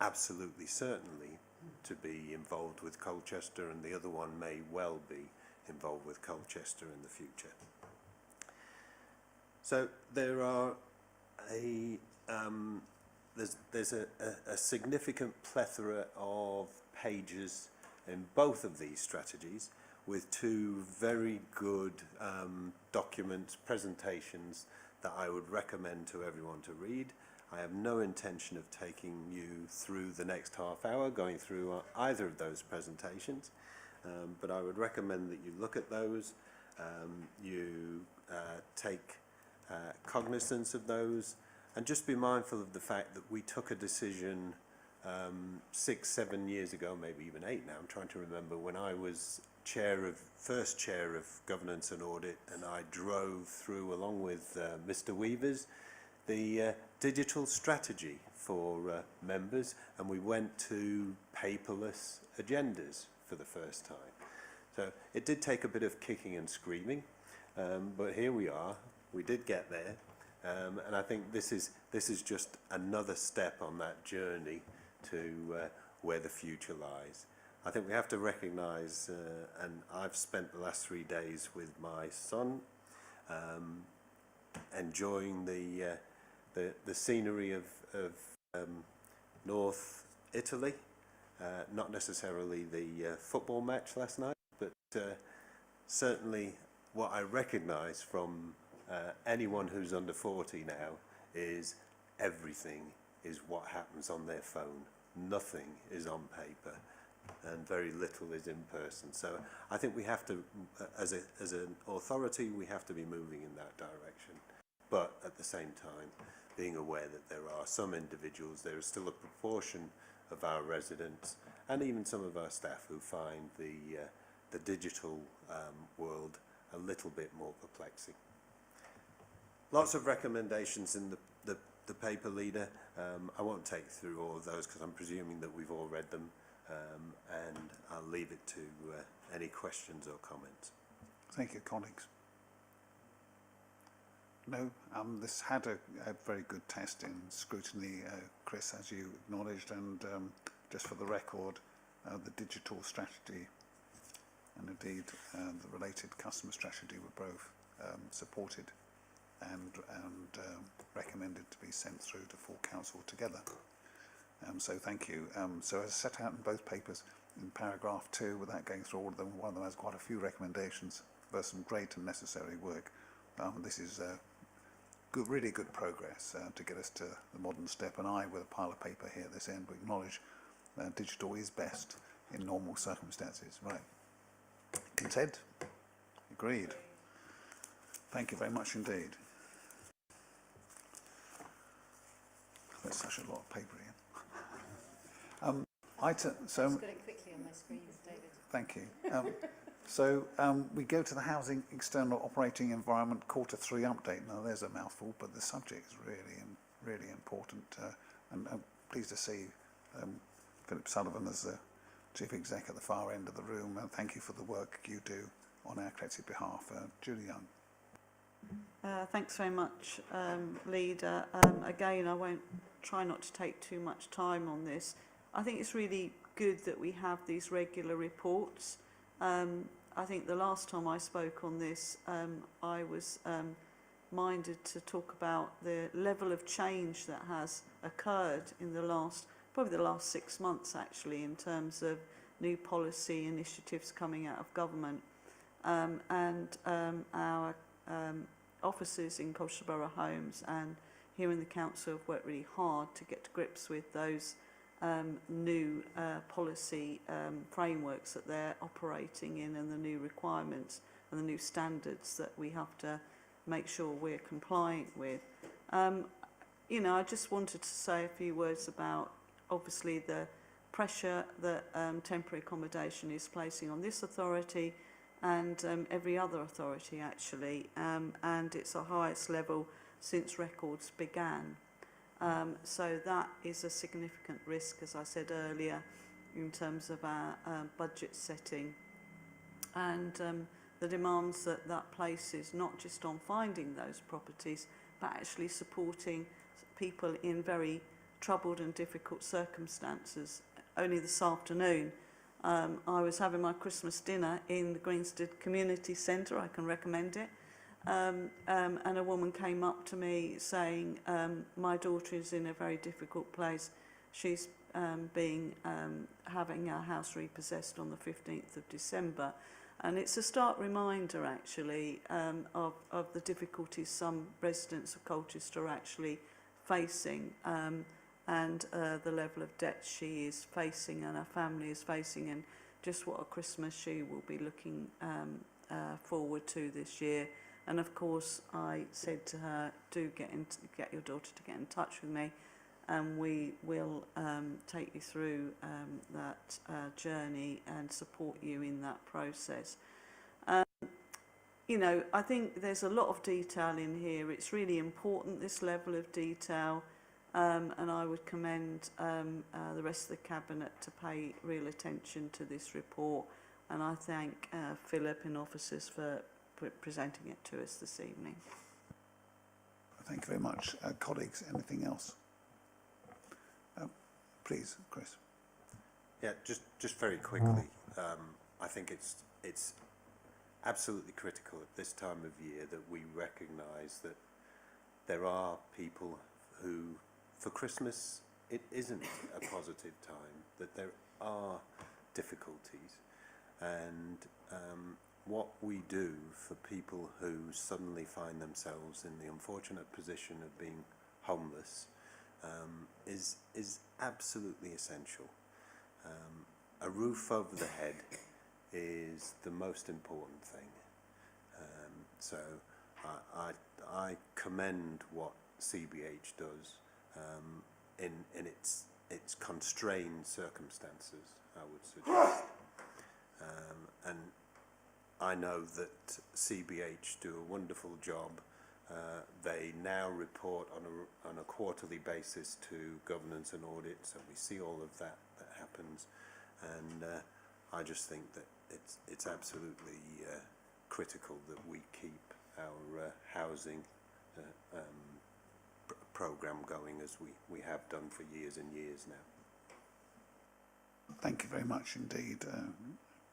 absolutely certainly to be involved with Colchester, and the other one may well be involved with Colchester in the future. So there are there's a significant plethora of pages in both of these strategies, with two very good documents, presentations that I would recommend to everyone to read. I have no intention of taking you through the next half hour going through either of those presentations, but I would recommend that you look at those, you take cognizance of those, and just be mindful of the fact that we took a decision 6-7 years ago, maybe even 8 now, I'm trying to remember, when I was first chair of governance and audit, and I drove through, along with Mr. Weavers, the digital strategy for members, and we went to paperless agendas for the first time. So it did take a bit of kicking and screaming, but here we are. We did get there, and I think this is just another step on that journey to where the future lies. I think we have to recognise, and I've spent the last 3 days with my son, enjoying the scenery of North Italy, not necessarily the football match last night, but certainly what I recognise from anyone who's under 40 now is everything is what happens on their phone. Nothing is on paper, and very little is in person. So I think we have to, as an authority, we have to be moving in that direction. But at the same time, being aware that there are some individuals, there is still a proportion of our residents and even some of our staff who find the digital world a little bit more perplexing. Lots of recommendations in the paper, Leader. I won't take through all of those because I'm presuming that we've all read them, and I'll leave it to any questions or comments. Thank you, colleagues. No, this had a very good test in scrutiny, Chris, as you acknowledged, and just for the record, the digital strategy and indeed the related customer strategy were both supported and recommended to be sent through to full council together. So thank you. So as set out in both papers, in paragraph 2, without going through all of them, one of them has quite a few recommendations for some great and necessary work. This is good, really good progress to get us to the modern step, and I, with a pile of paper here at this end, will acknowledge digital is best in normal circumstances. Right. Content? Agreed. Thank you very much indeed. There's such a lot of paper here. So Just got it quickly on my screen, David. thank you. We go to the Housing External Operating Environment Quarter 3 update. Now, there's a mouthful, but the subject is really important. And I'm pleased to see Philip Sullivan as the Chief Exec at the far end of the room. And thank you for the work you do on our collective behalf. Julie Young. Thanks very much, Leader. Again, I won't try not to take too much time on this. I think it's really good that we have these regular reports. I think the last time I spoke on this, I was minded to talk about the level of change that has occurred in probably the last 6 months actually, in terms of new policy initiatives coming out of government. Our officers in Colchester Borough Homes and here in the council have worked really hard to get to grips with those new policy frameworks that they're operating in, and the new requirements and the new standards that we have to make sure we're compliant with. You know, I just wanted to say a few words about obviously the pressure that temporary accommodation is placing on this authority and every other authority actually, and it's the highest level since records began. So that is a significant risk, as I said earlier, in terms of our budget setting and the demands that that places not just on finding those properties, but actually supporting people in very troubled and difficult circumstances. Only this afternoon, I was having my Christmas dinner in the Greenstead Community Centre, I can recommend it, and a woman came up to me saying, my daughter is in a very difficult place. She's having her house repossessed on the 15th of December. And it's a stark reminder actually of the difficulties some residents of Colchester are actually facing, and the level of debt she is facing and her family is facing, and just what a Christmas she will be looking forward to this year. And of course I said to her, do get your daughter to get in touch with me, and we will take you through that journey and support you in that process. You know, I think there's a lot of detail in here. It's really important, this level of detail, and I would commend the rest of the Cabinet to pay real attention to this report, and I thank Philip and officers for presenting it to us this evening. Thank you very much. Colleagues, anything else? Please, Chris. Yeah, just very quickly. I think it's absolutely critical at this time of year that we recognise that there are people who, for Christmas, it isn't a positive time, that there are difficulties, and what we do for people who suddenly find themselves in the unfortunate position of being homeless is absolutely essential. A roof over the head is the most important thing. So I commend what CBH does in its constrained circumstances, I would suggest. And I know that CBH do a wonderful job. They now report on a quarterly basis to governance and audit, so we see all of that happens, and I just think that it's absolutely critical that we keep our housing programme going as we have done for years and years now. Thank you very much indeed,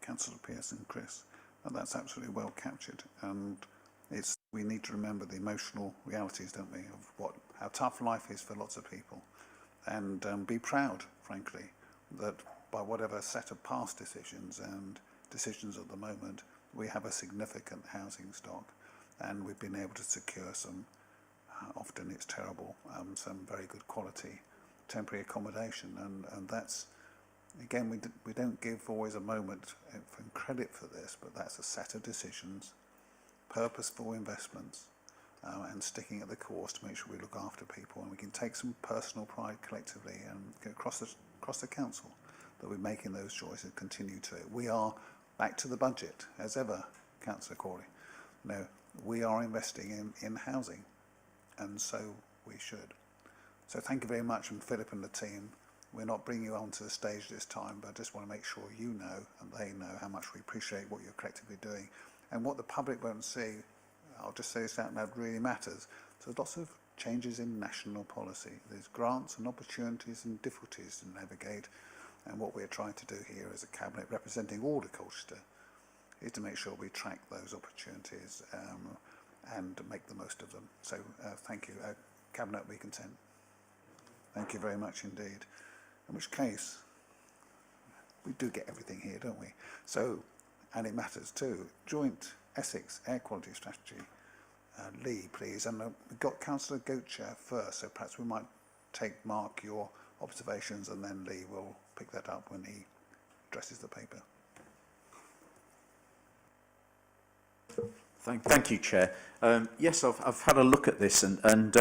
Councillor Pearce and Chris. That's absolutely well captured, and we need to remember the emotional realities, don't we, of how tough life is for lots of people, and be proud, frankly, that by whatever set of past decisions and decisions at the moment, we have a significant housing stock, and we've been able to secure some, often it's terrible, some very good quality temporary accommodation, and that's, again, we don't give always a moment for credit for this, but that's a set of decisions, purposeful investments, and sticking at the course to make sure we look after people, and we can take some personal pride collectively and across the council that we're making those choices and continue to. We are back to the budget as ever, Councillor Corley. No, we are investing in housing, and so we should. So thank you very much from Philip and the team. We're not bringing you onto the stage this time, but I just want to make sure you know and they know how much we appreciate what you're collectively doing. And what the public won't see, I'll just say this out loud, really matters. So there's lots of changes in national policy. There's grants and opportunities and difficulties to navigate. And what we're trying to do here as a cabinet representing all of Colchester is to make sure we track those opportunities and make the most of them. So thank you. Cabinet, be content. Thank you very much indeed. In which case, we do get everything here, don't we? So, and it matters too. Joint Essex Air Quality Strategy. Lee, please. And we've got Councillor Goetcher first, so perhaps we might take, Mark, your observations, and then Lee will pick that up when he addresses the paper. Thank you, Chair. Yes, I've had a look at this, and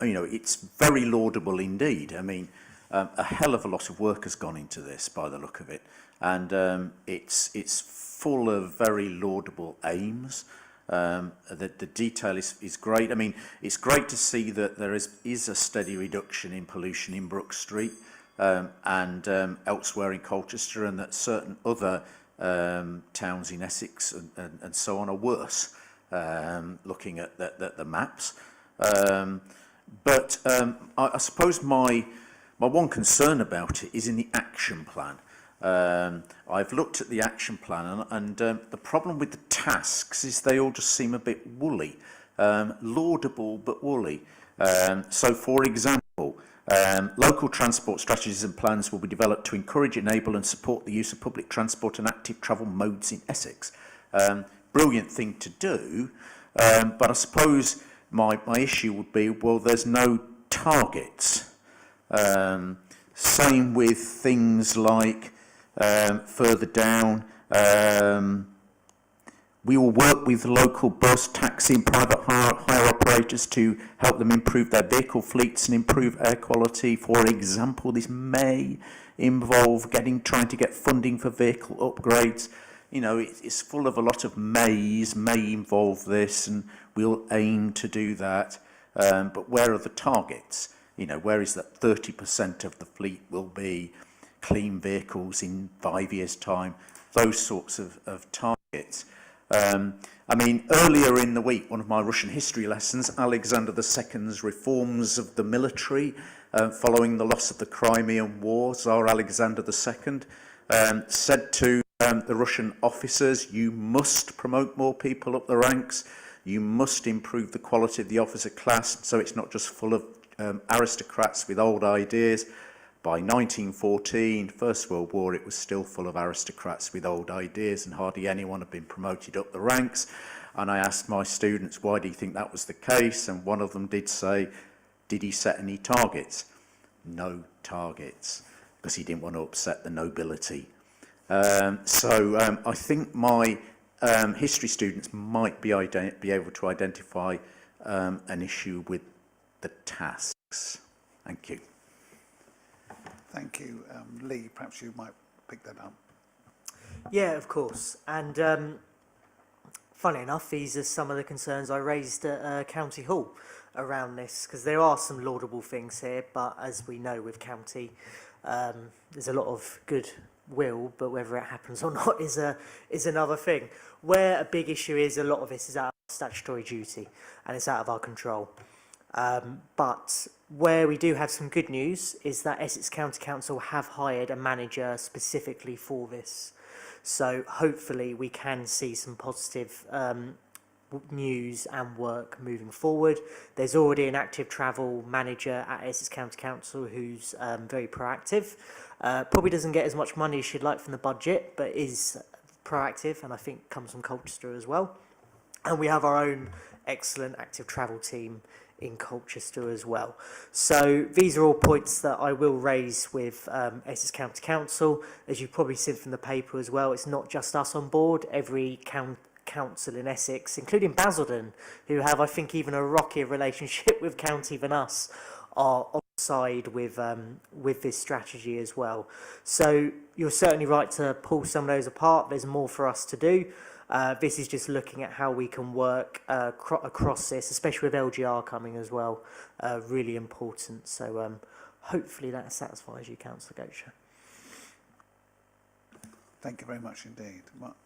you know, it's very laudable indeed. I mean, a hell of a lot of work has gone into this, by the look of it, and it's full of very laudable aims. The detail is great. I mean, it's great to see that there is a steady reduction in pollution in Brook Street and elsewhere in Colchester, and that certain other towns in Essex and so on are worse, looking at the maps. But I suppose my one concern about it is in the action plan. I've looked at the action plan, and the problem with the tasks is they all just seem a bit woolly, laudable but woolly. So, for example, local transport strategies and plans will be developed to encourage, enable and support the use of public transport and active travel modes in Essex. Brilliant thing to do, but I suppose my issue would be, well, there's no targets. Same with things like further down, we will work with local bus, taxi and private hire operators to help them improve their vehicle fleets and improve air quality. For example, this may involve trying to get funding for vehicle upgrades. You know, it's full of a lot of mays, may involve this, and we'll aim to do that. But where are the targets? You know, where is that 30% of the fleet will be clean vehicles in 5 years' time? Those sorts of targets. I mean, earlier in the week, one of my Russian history lessons, Alexander II's reforms of the military, following the loss of the Crimean War, Tsar Alexander II said to the Russian officers, you must promote more people up the ranks, you must improve the quality of the officer class, so it's not just full of aristocrats with old ideas. By 1914, First World War, it was still full of aristocrats with old ideas, and hardly anyone had been promoted up the ranks. And I asked my students, why do you think that was the case? And one of them did say, did he set any targets? No targets, because he didn't want to upset the nobility. So I think my history students might be able to identify an issue with the tasks. Thank you. Thank you. Lee, perhaps you might pick that up. Yeah, of course. And funny enough, these are some of the concerns I raised at County Hall around this, because there are some laudable things here, but as we know with County, there's a lot of goodwill, but whether it happens or not is another thing. Where a big issue is, a lot of this is out of statutory duty, and it's out of our control. But where we do have some good news is that Essex County Council have hired a manager specifically for this. So hopefully we can see some positive news and work moving forward. There's already an active travel manager at Essex County Council who's very proactive. Probably doesn't get as much money as she'd like from the budget, but is proactive, and I think comes from Colchester as well. And we have our own excellent active travel team in Colchester as well. So these are all points that I will raise with Essex County Council. As you've probably seen from the paper as well, it's not just us on board. Every council in Essex, including Basildon, who have, I think, even a rockier relationship with county than us, are on side with this strategy as well. So you're certainly right to pull some of those apart. There's more for us to do. This is just looking at how we can work across this, especially with LGR coming as well. Really important. So hopefully that satisfies you, Councillor Gocher. Thank you very much indeed. Mark.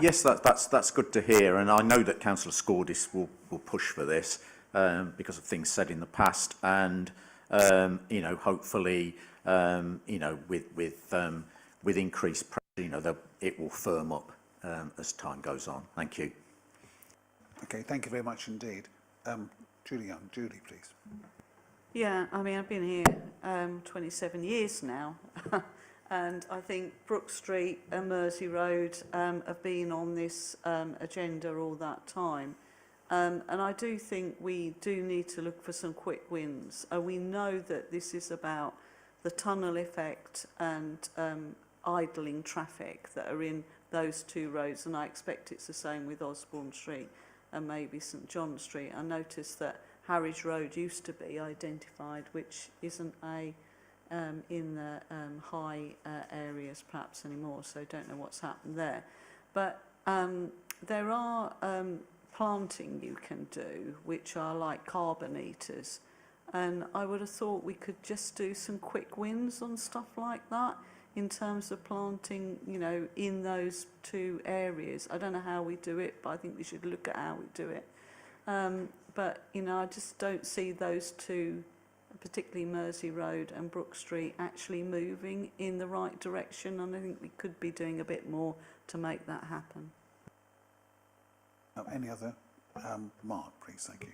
Yes, that's good to hear, and I know that Councillor Scordis will push for this because of things said in the past, and you know, hopefully, you know, with increased pressure, you know, it will firm up as time goes on. Thank you. Okay, thank you very much indeed. Julie Young, Julie, please. Yeah, I mean, I've been here 27 years now, and I think Brook Street and Mersey Road have been on this agenda all that time. And I do think we do need to look for some quick wins. We know that this is about the tunnel effect and idling traffic that are in those two roads, and I expect it's the same with Osborne Street and maybe St John Street. I noticed that Harwich Road used to be identified, which isn't in the high areas perhaps anymore, so don't know what's happened there. But there are planting you can do, which are like carbon eaters, and I would have thought we could just do some quick wins on stuff like that in terms of planting, you know, in those two areas. I don't know how we do it, but I think we should look at how we do it. But, you know, I just don't see those two, particularly Mersey Road and Brook Street, actually moving in the right direction, and I think we could be doing a bit more to make that happen. Any other? Mark, please, thank you.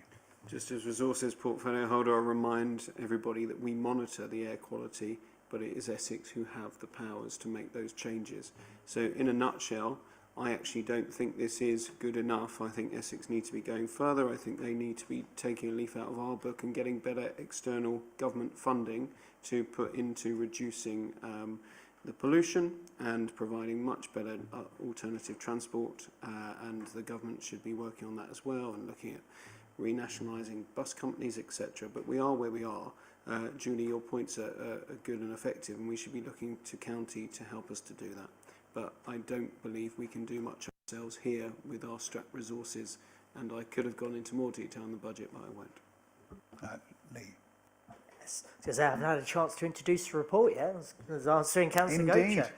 Just as resources portfolio holder, I remind everybody that we monitor the air quality, but it is Essex who have the powers to make those changes. So in a nutshell, I actually don't think this is good enough. I think Essex need to be going further. I think they need to be taking a leaf out of our book and getting better external government funding to put into reducing the pollution and providing much better alternative transport, and the government should be working on that as well and looking at renationalising bus companies, etc. But we are where we are. Julie, your points are good and effective, and we should be looking to county to help us to do that. But I don't believe we can do much ourselves here with our strapped resources, and I could have gone into more detail in the budget, but I won't. Lee. Yes, because I haven't had a chance to introduce the report yet. I was answering Councillor Indeed. Gocher,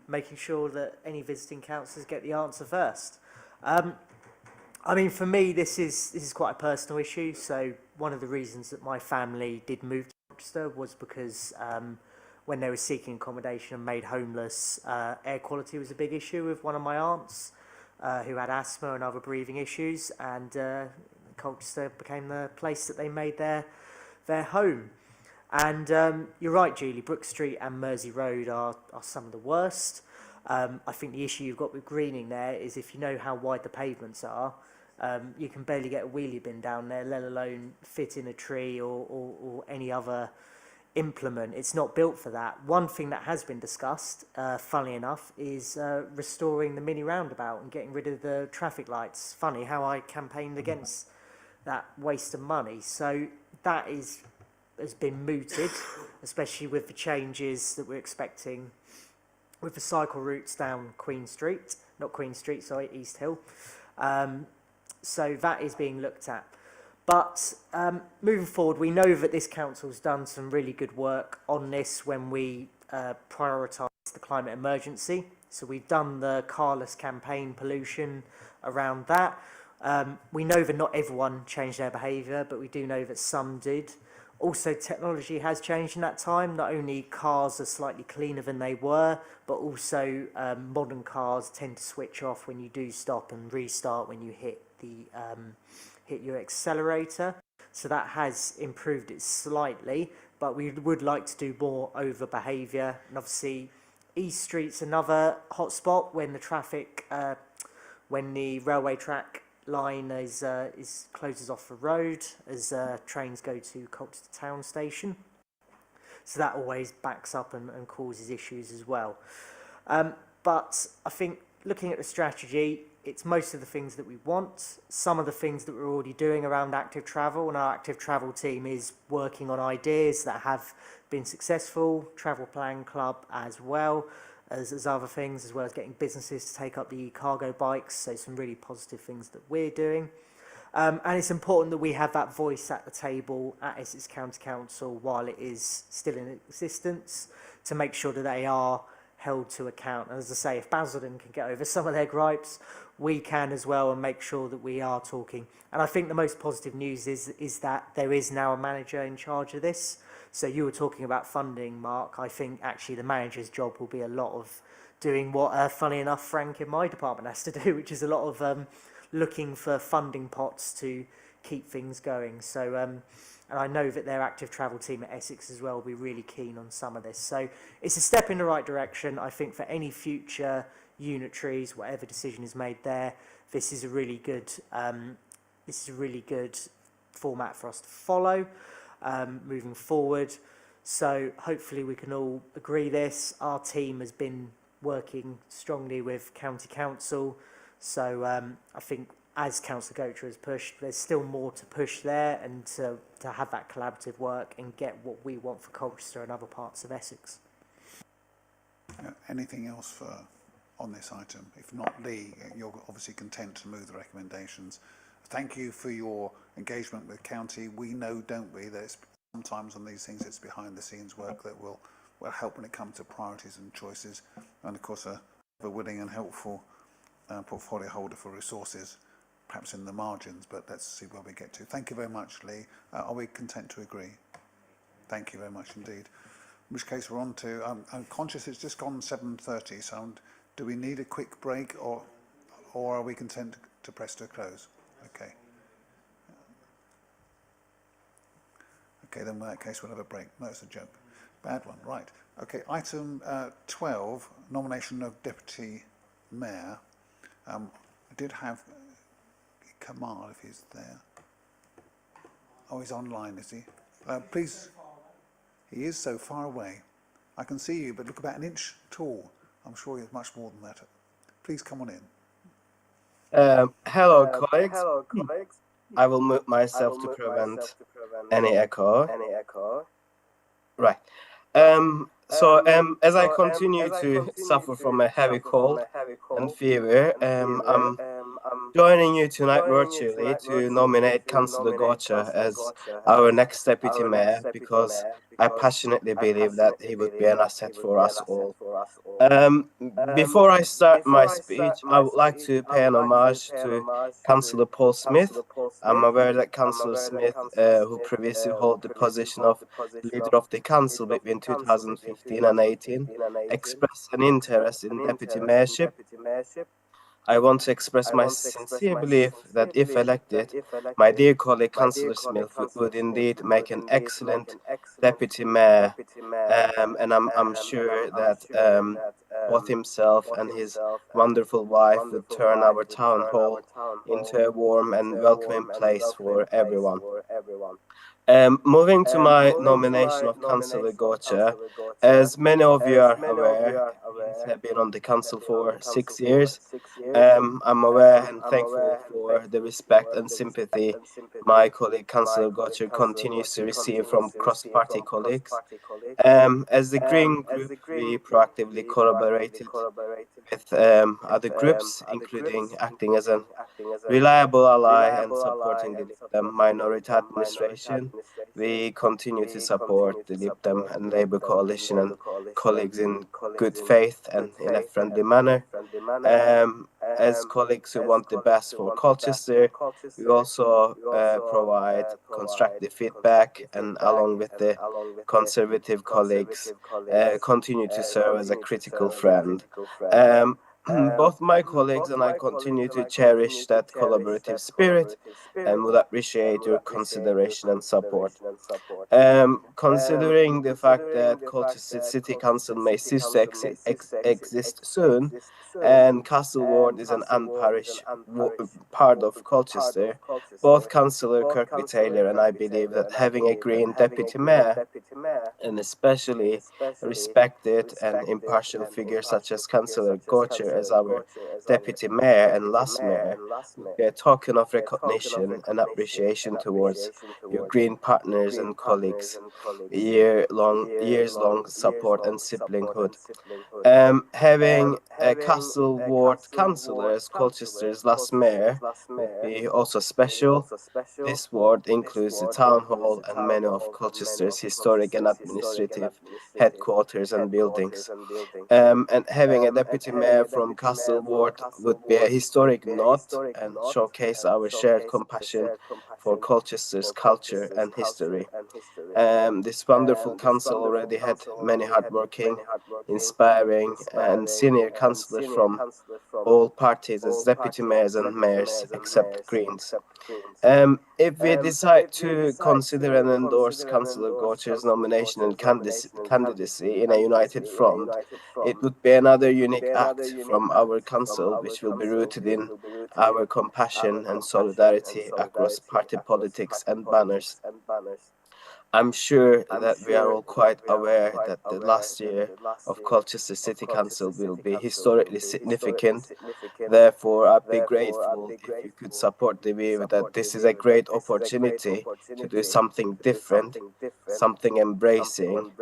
making sure that any visiting councillors get the answer first. I mean, for me, this is quite a personal issue. So one of the reasons that my family did move to Colchester was because when they were seeking accommodation and made homeless, air quality was a big issue with one of my aunts who had asthma and other breathing issues, and Colchester became the place that they made their home. And you're right, Julie, Brook Street and Mersey Road are some of the worst. I think the issue you've got with greening there is if you know how wide the pavements are, you can barely get a wheelie bin down there, let alone fit in a tree or any other implement. It's not built for that. One thing that has been discussed, funnily enough, is restoring the mini roundabout and getting rid of the traffic lights. Funny how I campaigned against that waste of money. So that has been mooted, especially with the changes that we're expecting with the cycle routes down East Hill. So that is being looked at. But moving forward, we know that this council's done some really good work on this when we prioritise the climate emergency. So we've done the carless campaign pollution around that. We know that not everyone changed their behaviour, but we do know that some did. Also, technology has changed in that time. Not only cars are slightly cleaner than they were, but also modern cars tend to switch off when you do stop and restart when you hit your accelerator. So that has improved it slightly, but we would like to do more over behaviour. And obviously, East Street's another hotspot when the traffic, when the railway track line is closes off the road as trains go to Colchester Town Station. So that always backs up and causes issues as well. But I think looking at the strategy, it's most of the things that we want. Some of the things that we're already doing around active travel, and our active travel team is working on ideas that have been successful, Travel Plan Club as well as other things, as well as getting businesses to take up the cargo bikes, so some really positive things that we're doing. And it's important that we have that voice at the table at Essex County Council while it is still in existence, to make sure that they are held to account. And as I say, if Basildon can get over some of their gripes, we can as well, and make sure that we are talking. And I think the most positive news is that there is now a manager in charge of this. So you were talking about funding, Mark. I think actually the manager's job will be a lot of doing what, funny enough, Frank in my department has to do, which is a lot of looking for funding pots to keep things going. So, and I know that their active travel team at Essex as well will be really keen on some of this. So it's a step in the right direction. I think for any future unitaries, whatever decision is made there, this is a really good format for us to follow moving forward. So hopefully we can all agree this. Our team has been working strongly with County Council. So I think as Councillor Gocher has pushed, there's still more to push there, and to have that collaborative work and get what we want for Colchester and other parts of Essex. Anything else on this item? If not, Lee, you're obviously content to move the recommendations. Thank you for your engagement with County. We know, don't we, that it's sometimes on these things it's behind the scenes work that will help when it comes to priorities and choices, and of course a willing and helpful portfolio holder for resources, perhaps in the margins, but let's see where we get to. Thank you very much, Lee. Are we content to agree? Thank you very much indeed. In which case we're on to, I'm conscious it's just gone 7:30, so do we need a quick break, or are we content to press to a close? Okay. Okay, then in that case we'll have a break. No, it's a joke. Bad one, right. Okay, item 12, nomination of Deputy Mayor. I did have Kamal, if he's there. Oh, he's online, is he? Please. He is so far away. I can see you, but look about an inch tall. I'm sure he's much more than that. Please come on in. Hello, colleagues. I will mute myself to prevent any echo. Right. So as I continue to suffer from a heavy cold and fever, I'm joining you tonight virtually to nominate Councillor Gocher as our next Deputy Mayor, because I passionately believe that he would be an asset for us all. Before I start my speech, I would like to pay an homage to Councillor Paul Smith. I'm aware that Councillor Smith, who previously held the position of Leader of the Council between 2015 and 18, expressed an interest in Deputy Mayorship. I want to express my sincere belief that if elected, my dear colleague Councillor Smith would indeed make an excellent Deputy Mayor, and I'm sure that both himself and his wonderful wife would turn our town hall into a warm and welcoming place for everyone. Moving to my nomination of Councillor Gocher, as many of you are aware, I have been on the council for 6 years. I'm aware and thankful for the respect and sympathy my colleague Councillor Gocher continues to receive from cross-party colleagues. As the Green Group, we proactively collaborated with other groups, including acting as a reliable ally and supporting the Lib Dem minority administration. We continue to support the Lib Dem and Labour coalition and colleagues in good faith and in a friendly manner. as colleagues who want the best for Colchester, we also provide constructive feedback, and along with the Conservative colleagues, continue to serve as a critical friend. Both my colleagues and I continue to cherish that collaborative spirit and would appreciate your consideration and support. Considering the fact that Colchester City Council may cease to exist soon, and Castle Ward is an unparished part of Colchester, both Councillor Kirkby Taylor and I believe that having a Green Deputy Mayor, and especially respected and impartial figures such as Councillor Gaucher as our Deputy Mayor and last Mayor, would be a token of recognition and appreciation towards your Green partners and colleagues, years-long support and siblinghood. Having a Castle Ward councillor as Colchester's last mayor would be also special. This ward includes the town hall and many of Colchester's historic and administrative headquarters and buildings. And having a deputy mayor from Castle Ward would be a historic nod and showcase our shared compassion for Colchester's culture and history. This wonderful council already had many hardworking, inspiring and senior councillors from all parties as deputy mayors and mayors except Greens. If we decide to consider and endorse Councillor Gaucher's nomination and candidacy in a united front, it would be another unique act from our council which will be rooted in our compassion and solidarity across party politics and banners. I'm sure that we are all quite aware that the last year of Colchester City Council will be historically significant. Therefore, I'd be grateful if you could support the view that this is a great opportunity to do something different, something embracing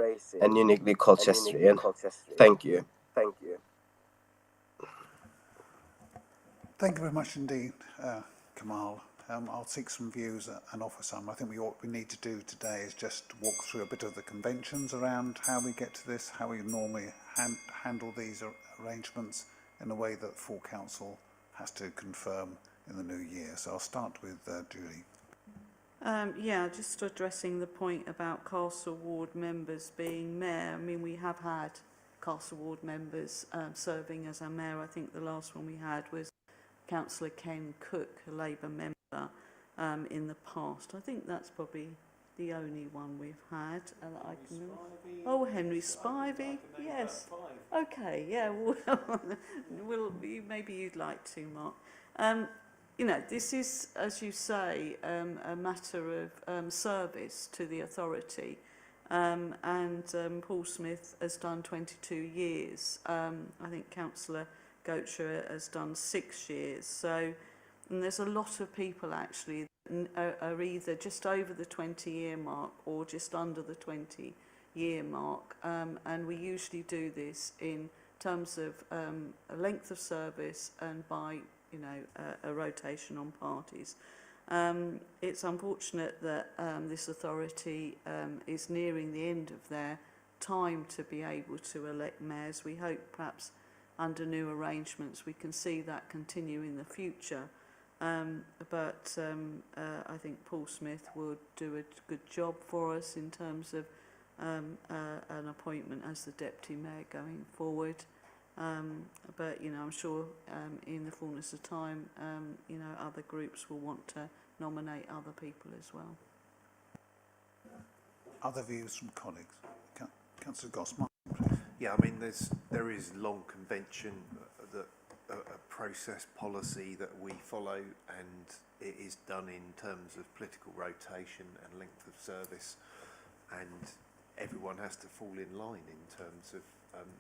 and uniquely Colchesterian. Thank you. Thank you very much indeed, Kamal. I'll seek some views and offer some. I think what we need to do today is just walk through a bit of the conventions around how we get to this, how we normally handle these arrangements in a way that full council has to confirm in the new year. So I'll start with Julie. Yeah, just addressing the point about Castle Ward members being mayor. I mean, we have had Castle Ward members serving as our mayor. I think the last one we had was Councillor Ken Cook, a Labour member, in the past. I think that's probably the only one we've had. I can remember. Oh, Henry Spivey, yes. Okay, yeah, well, maybe you'd like to, Mark. You know, this is, as you say, a matter of service to the authority. And Paul Smith has done 22 years. I think Councillor Gaucher has done 6 years. So, and there's a lot of people actually that are either just over the 20-year mark or just under the 20-year mark. And we usually do this in terms of a length of service and by, you know, a rotation on parties. It's unfortunate that this authority is nearing the end of their time to be able to elect mayors. We hope perhaps under new arrangements we can see that continue in the future. But I think Paul Smith would do a good job for us in terms of an appointment as the Deputy Mayor going forward. But, you know, I'm sure in the fullness of time, you know, other groups will want to nominate other people as well. Other views from colleagues? Councillor Gosmar. Yeah, I mean, there is long convention, that a process policy that we follow, and it is done in terms of political rotation and length of service, and everyone has to fall in line in terms of,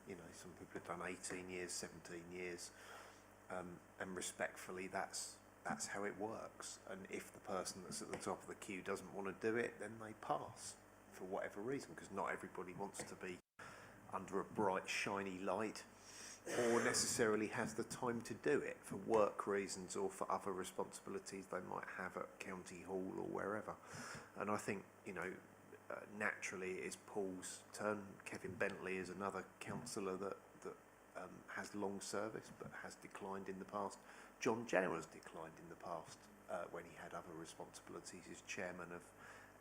you know, some people have done 18 years, 17 years, and respectfully, that's how it works. And if the person that's at the top of the queue doesn't want to do it, then they pass for whatever reason, because not everybody wants to be under a bright, shiny light, or necessarily has the time to do it for work reasons or for other responsibilities they might have at County Hall or wherever. And I think, you know, naturally it is Paul's turn. Kevin Bentley is another councillor that has long service but has declined in the past. John Jenner has declined in the past when he had other responsibilities as chairman of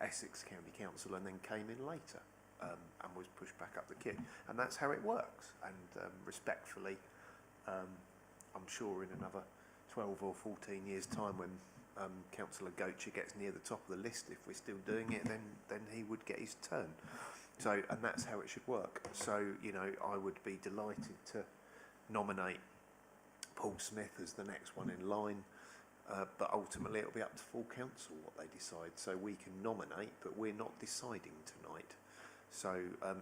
Essex County Council and then came in later and was pushed back up the queue. And that's how it works. And respectfully, I'm sure in another 12 or 14 years' time when Councillor Gocher gets near the top of the list, if we're still doing it, then he would get his turn. So, and that's how it should work. So, you know, I would be delighted to nominate Paul Smith as the next one in line, but ultimately it'll be up to full council what they decide. So we can nominate, but we're not deciding tonight. So,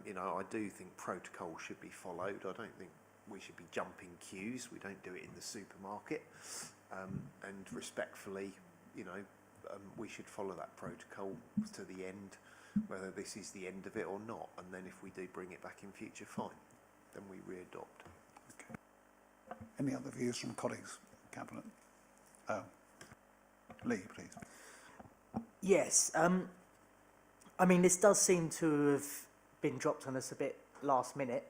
you know, I do think protocol should be followed. I don't think we should be jumping queues. We don't do it in the supermarket. And respectfully, you know, we should follow that protocol to the end, whether this is the end of it or not. And then if we do bring it back in future, fine. Then we re-adopt. Okay. Any other views from colleagues, Cabinet? Lee, please. Yes. I mean, this does seem to have been dropped on us a bit last minute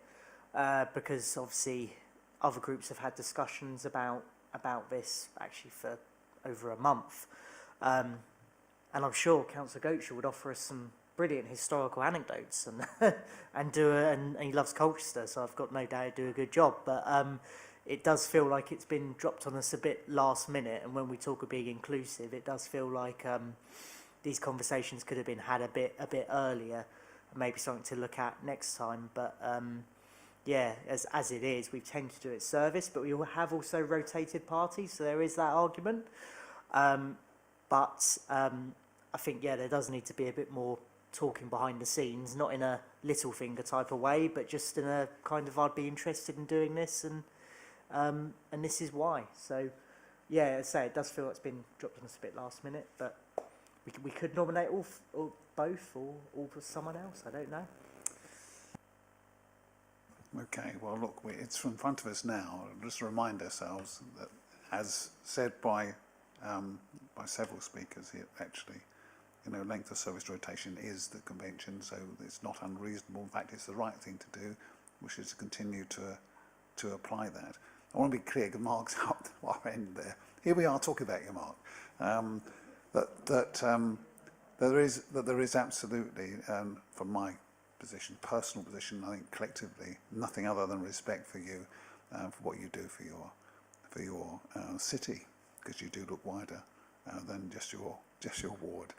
because obviously other groups have had discussions about this actually for over a month. And I'm sure Councillor Gocher would offer us some brilliant historical anecdotes and and he loves Colchester, so I've got no doubt he'd do a good job. But it does feel like it's been dropped on us a bit last minute, and when we talk of being inclusive, it does feel like these conversations could have been had a bit earlier, and maybe something to look at next time. But yeah, as it is, we tend to do it service, but we have also rotated parties, so there is that argument. But I think, yeah, there does need to be a bit more talking behind the scenes, not in a little finger type of way, but just in a kind of, I'd be interested in doing this, and this is why. So, yeah, as I say, it does feel like it's been dropped on us a bit last minute, but we could nominate or both or for someone else. I don't know. Okay, well, look, it's in front of us now. Just remind ourselves that, as said by several speakers here, actually, you know, length of service rotation is the convention, so it's not unreasonable. In fact, it's the right thing to do, which is to continue to apply that. I want to be clear, because Mark's out our end there. Here we are talking about you, Mark. That there is absolutely, from my position, personal position, I think collectively, nothing other than respect for you, for what you do for your city, because you do look wider than just your ward.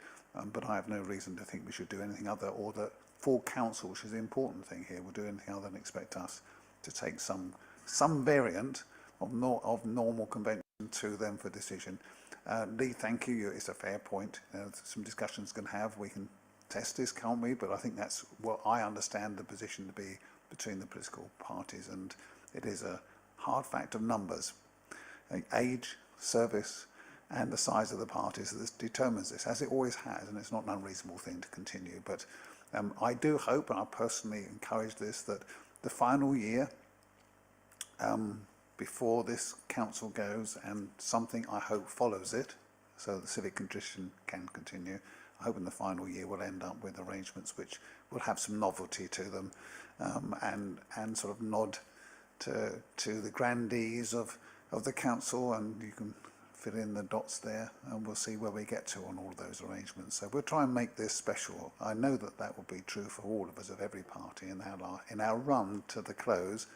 But I have no reason to think we should do anything other, or that full council, which is the important thing here, will do anything other than expect us to take some variant of normal convention to them for decision. Lee, thank you. It's a fair point. Some discussions can have. We can test this, can't we? But I think that's what I understand the position to be between the political parties, and it is a hard fact of numbers. Age, service, and the size of the parties that determines this, as it always has, and it's not an unreasonable thing to continue. But I do hope, and I personally encourage this, that the final year before this council goes, and something I hope follows it, so the civic tradition can continue, I hope in the final year we'll end up with arrangements which will have some novelty to them, and sort of nod to the grandees of the council, and you can fill in the dots there, and we'll see where we get to on all of those arrangements. So we'll try and make this special. I know that that will be true for all of us, of every party, in our run to the close,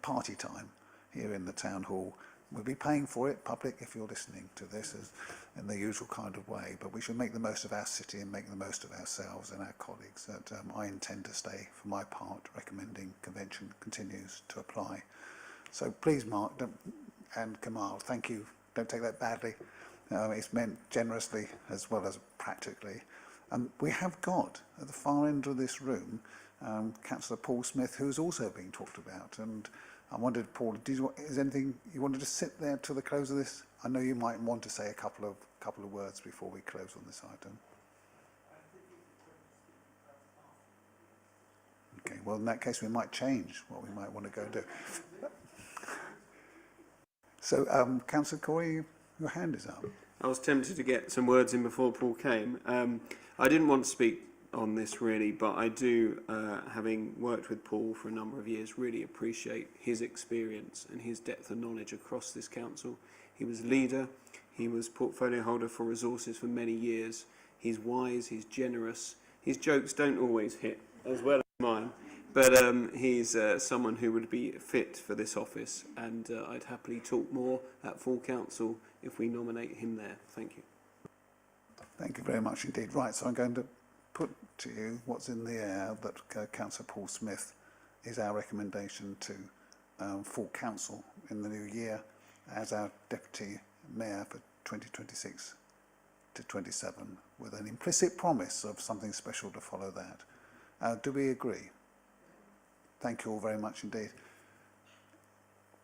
party time here in the town hall. We'll be paying for it, public, if you're listening to this, in the usual kind of way, but we should make the most of our city and make the most of ourselves and our colleagues. That I intend to stay, for my part, recommending convention continues to apply. So please, Mark and Kamal, thank you. Don't take that badly. It's meant generously as well as practically. We have got, at the far end of this room, Councillor Paul Smith, who's also being talked about. And I wondered, Paul, is anything you wanted to sit there till the close of this? I know you might want to say a couple of words before we close on this item. Okay, well, in that case, we might change what we might want to go and do. So, Councillor Corey, your hand is up. I was tempted to get some words in before Paul came. I didn't want to speak on this really, but I do, having worked with Paul for a number of years, really appreciate his experience and his depth of knowledge across this council. He was leader, he was portfolio holder for resources for many years. He's wise, he's generous. His jokes don't always hit as well as mine, but he's someone who would be fit for this office, and I'd happily talk more at full council if we nominate him there. Thank you. Thank you very much indeed. Right, so I'm going to put to you what's in the air, that Councillor Paul Smith is our recommendation to full council in the new year as our Deputy Mayor for 2026 to 27, with an implicit promise of something special to follow that. Do we agree? Thank you all very much indeed.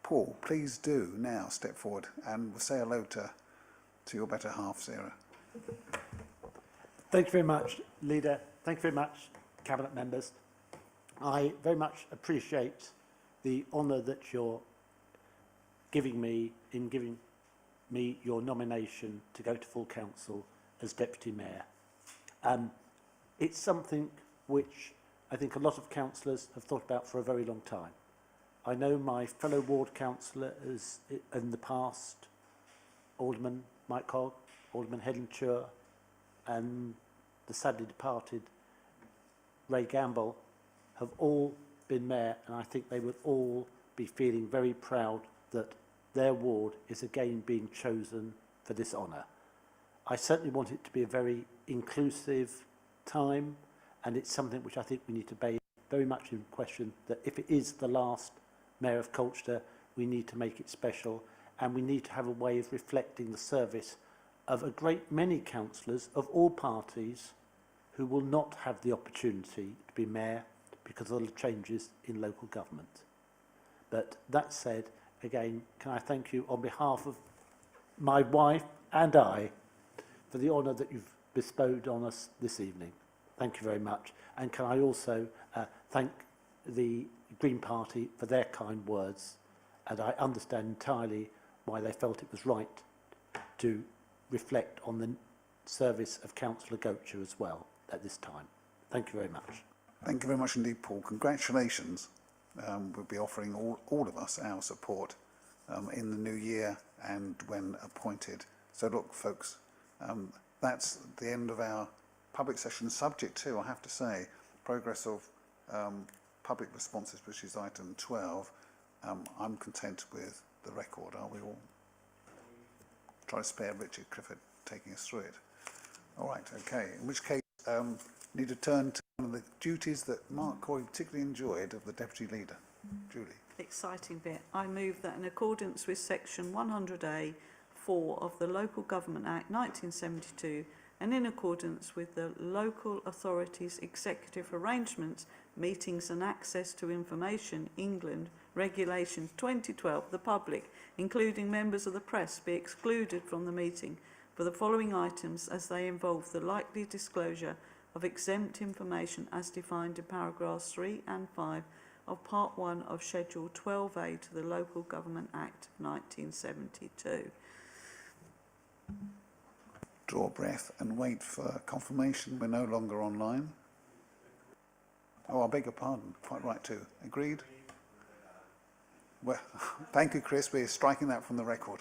Paul, please do now step forward and say hello to your better half, Sarah. Thank you very much, Leader. Thank you very much, Cabinet members. I very much appreciate the honour that you're giving me in giving me your nomination to go to full council as Deputy Mayor. It's something which I think a lot of councillors have thought about for a very long time. I know my fellow ward councillor is in the past, Alderman Mike Hogg, Alderman Helen Chur, and the sadly departed Ray Gamble have all been mayor, and I think they would all be feeling very proud that their ward is again being chosen for this honour. I certainly want it to be a very inclusive time, and it's something which I think we need to be very much in question, that if it is the last Mayor of Colchester, we need to make it special, and we need to have a way of reflecting the service of a great many councillors of all parties who will not have the opportunity to be mayor because of the changes in local government. But that said, again, can I thank you on behalf of my wife and I for the honour that you've bestowed on us this evening. Thank you very much. And can I also thank the Green Party for their kind words, and I understand entirely why they felt it was right to reflect on the service of Councillor Gocher as well at this time. Thank you very much. Thank you very much indeed, Paul. Congratulations. We'll be offering all of us our support in the new year and when appointed. So look, folks, that's the end of our public session, subject to, I have to say, progress of public responses, which is item 12. I'm content with the record. Are we all? Try to spare Richard Clifford taking us through it. All right, okay. In which case, need to turn to one of the duties that Mark Coy particularly enjoyed of the Deputy Leader. Julie. Exciting bit. I move that in accordance with section 100A 4 of the Local Government Act 1972 and in accordance with the Local Authorities Executive Arrangements, Meetings and Access to Information, England, Regulations 2012, the public, including members of the press, be excluded from the meeting for the following items as they involve the likely disclosure of exempt information as defined in paragraphs 3 and 5 of Part 1 of Schedule 12A to the Local Government Act of 1972. Draw a breath and wait for confirmation. We're no longer online. Oh, I beg your pardon. Quite right too. Agreed? Well, thank you, Chris. We're striking that from the record.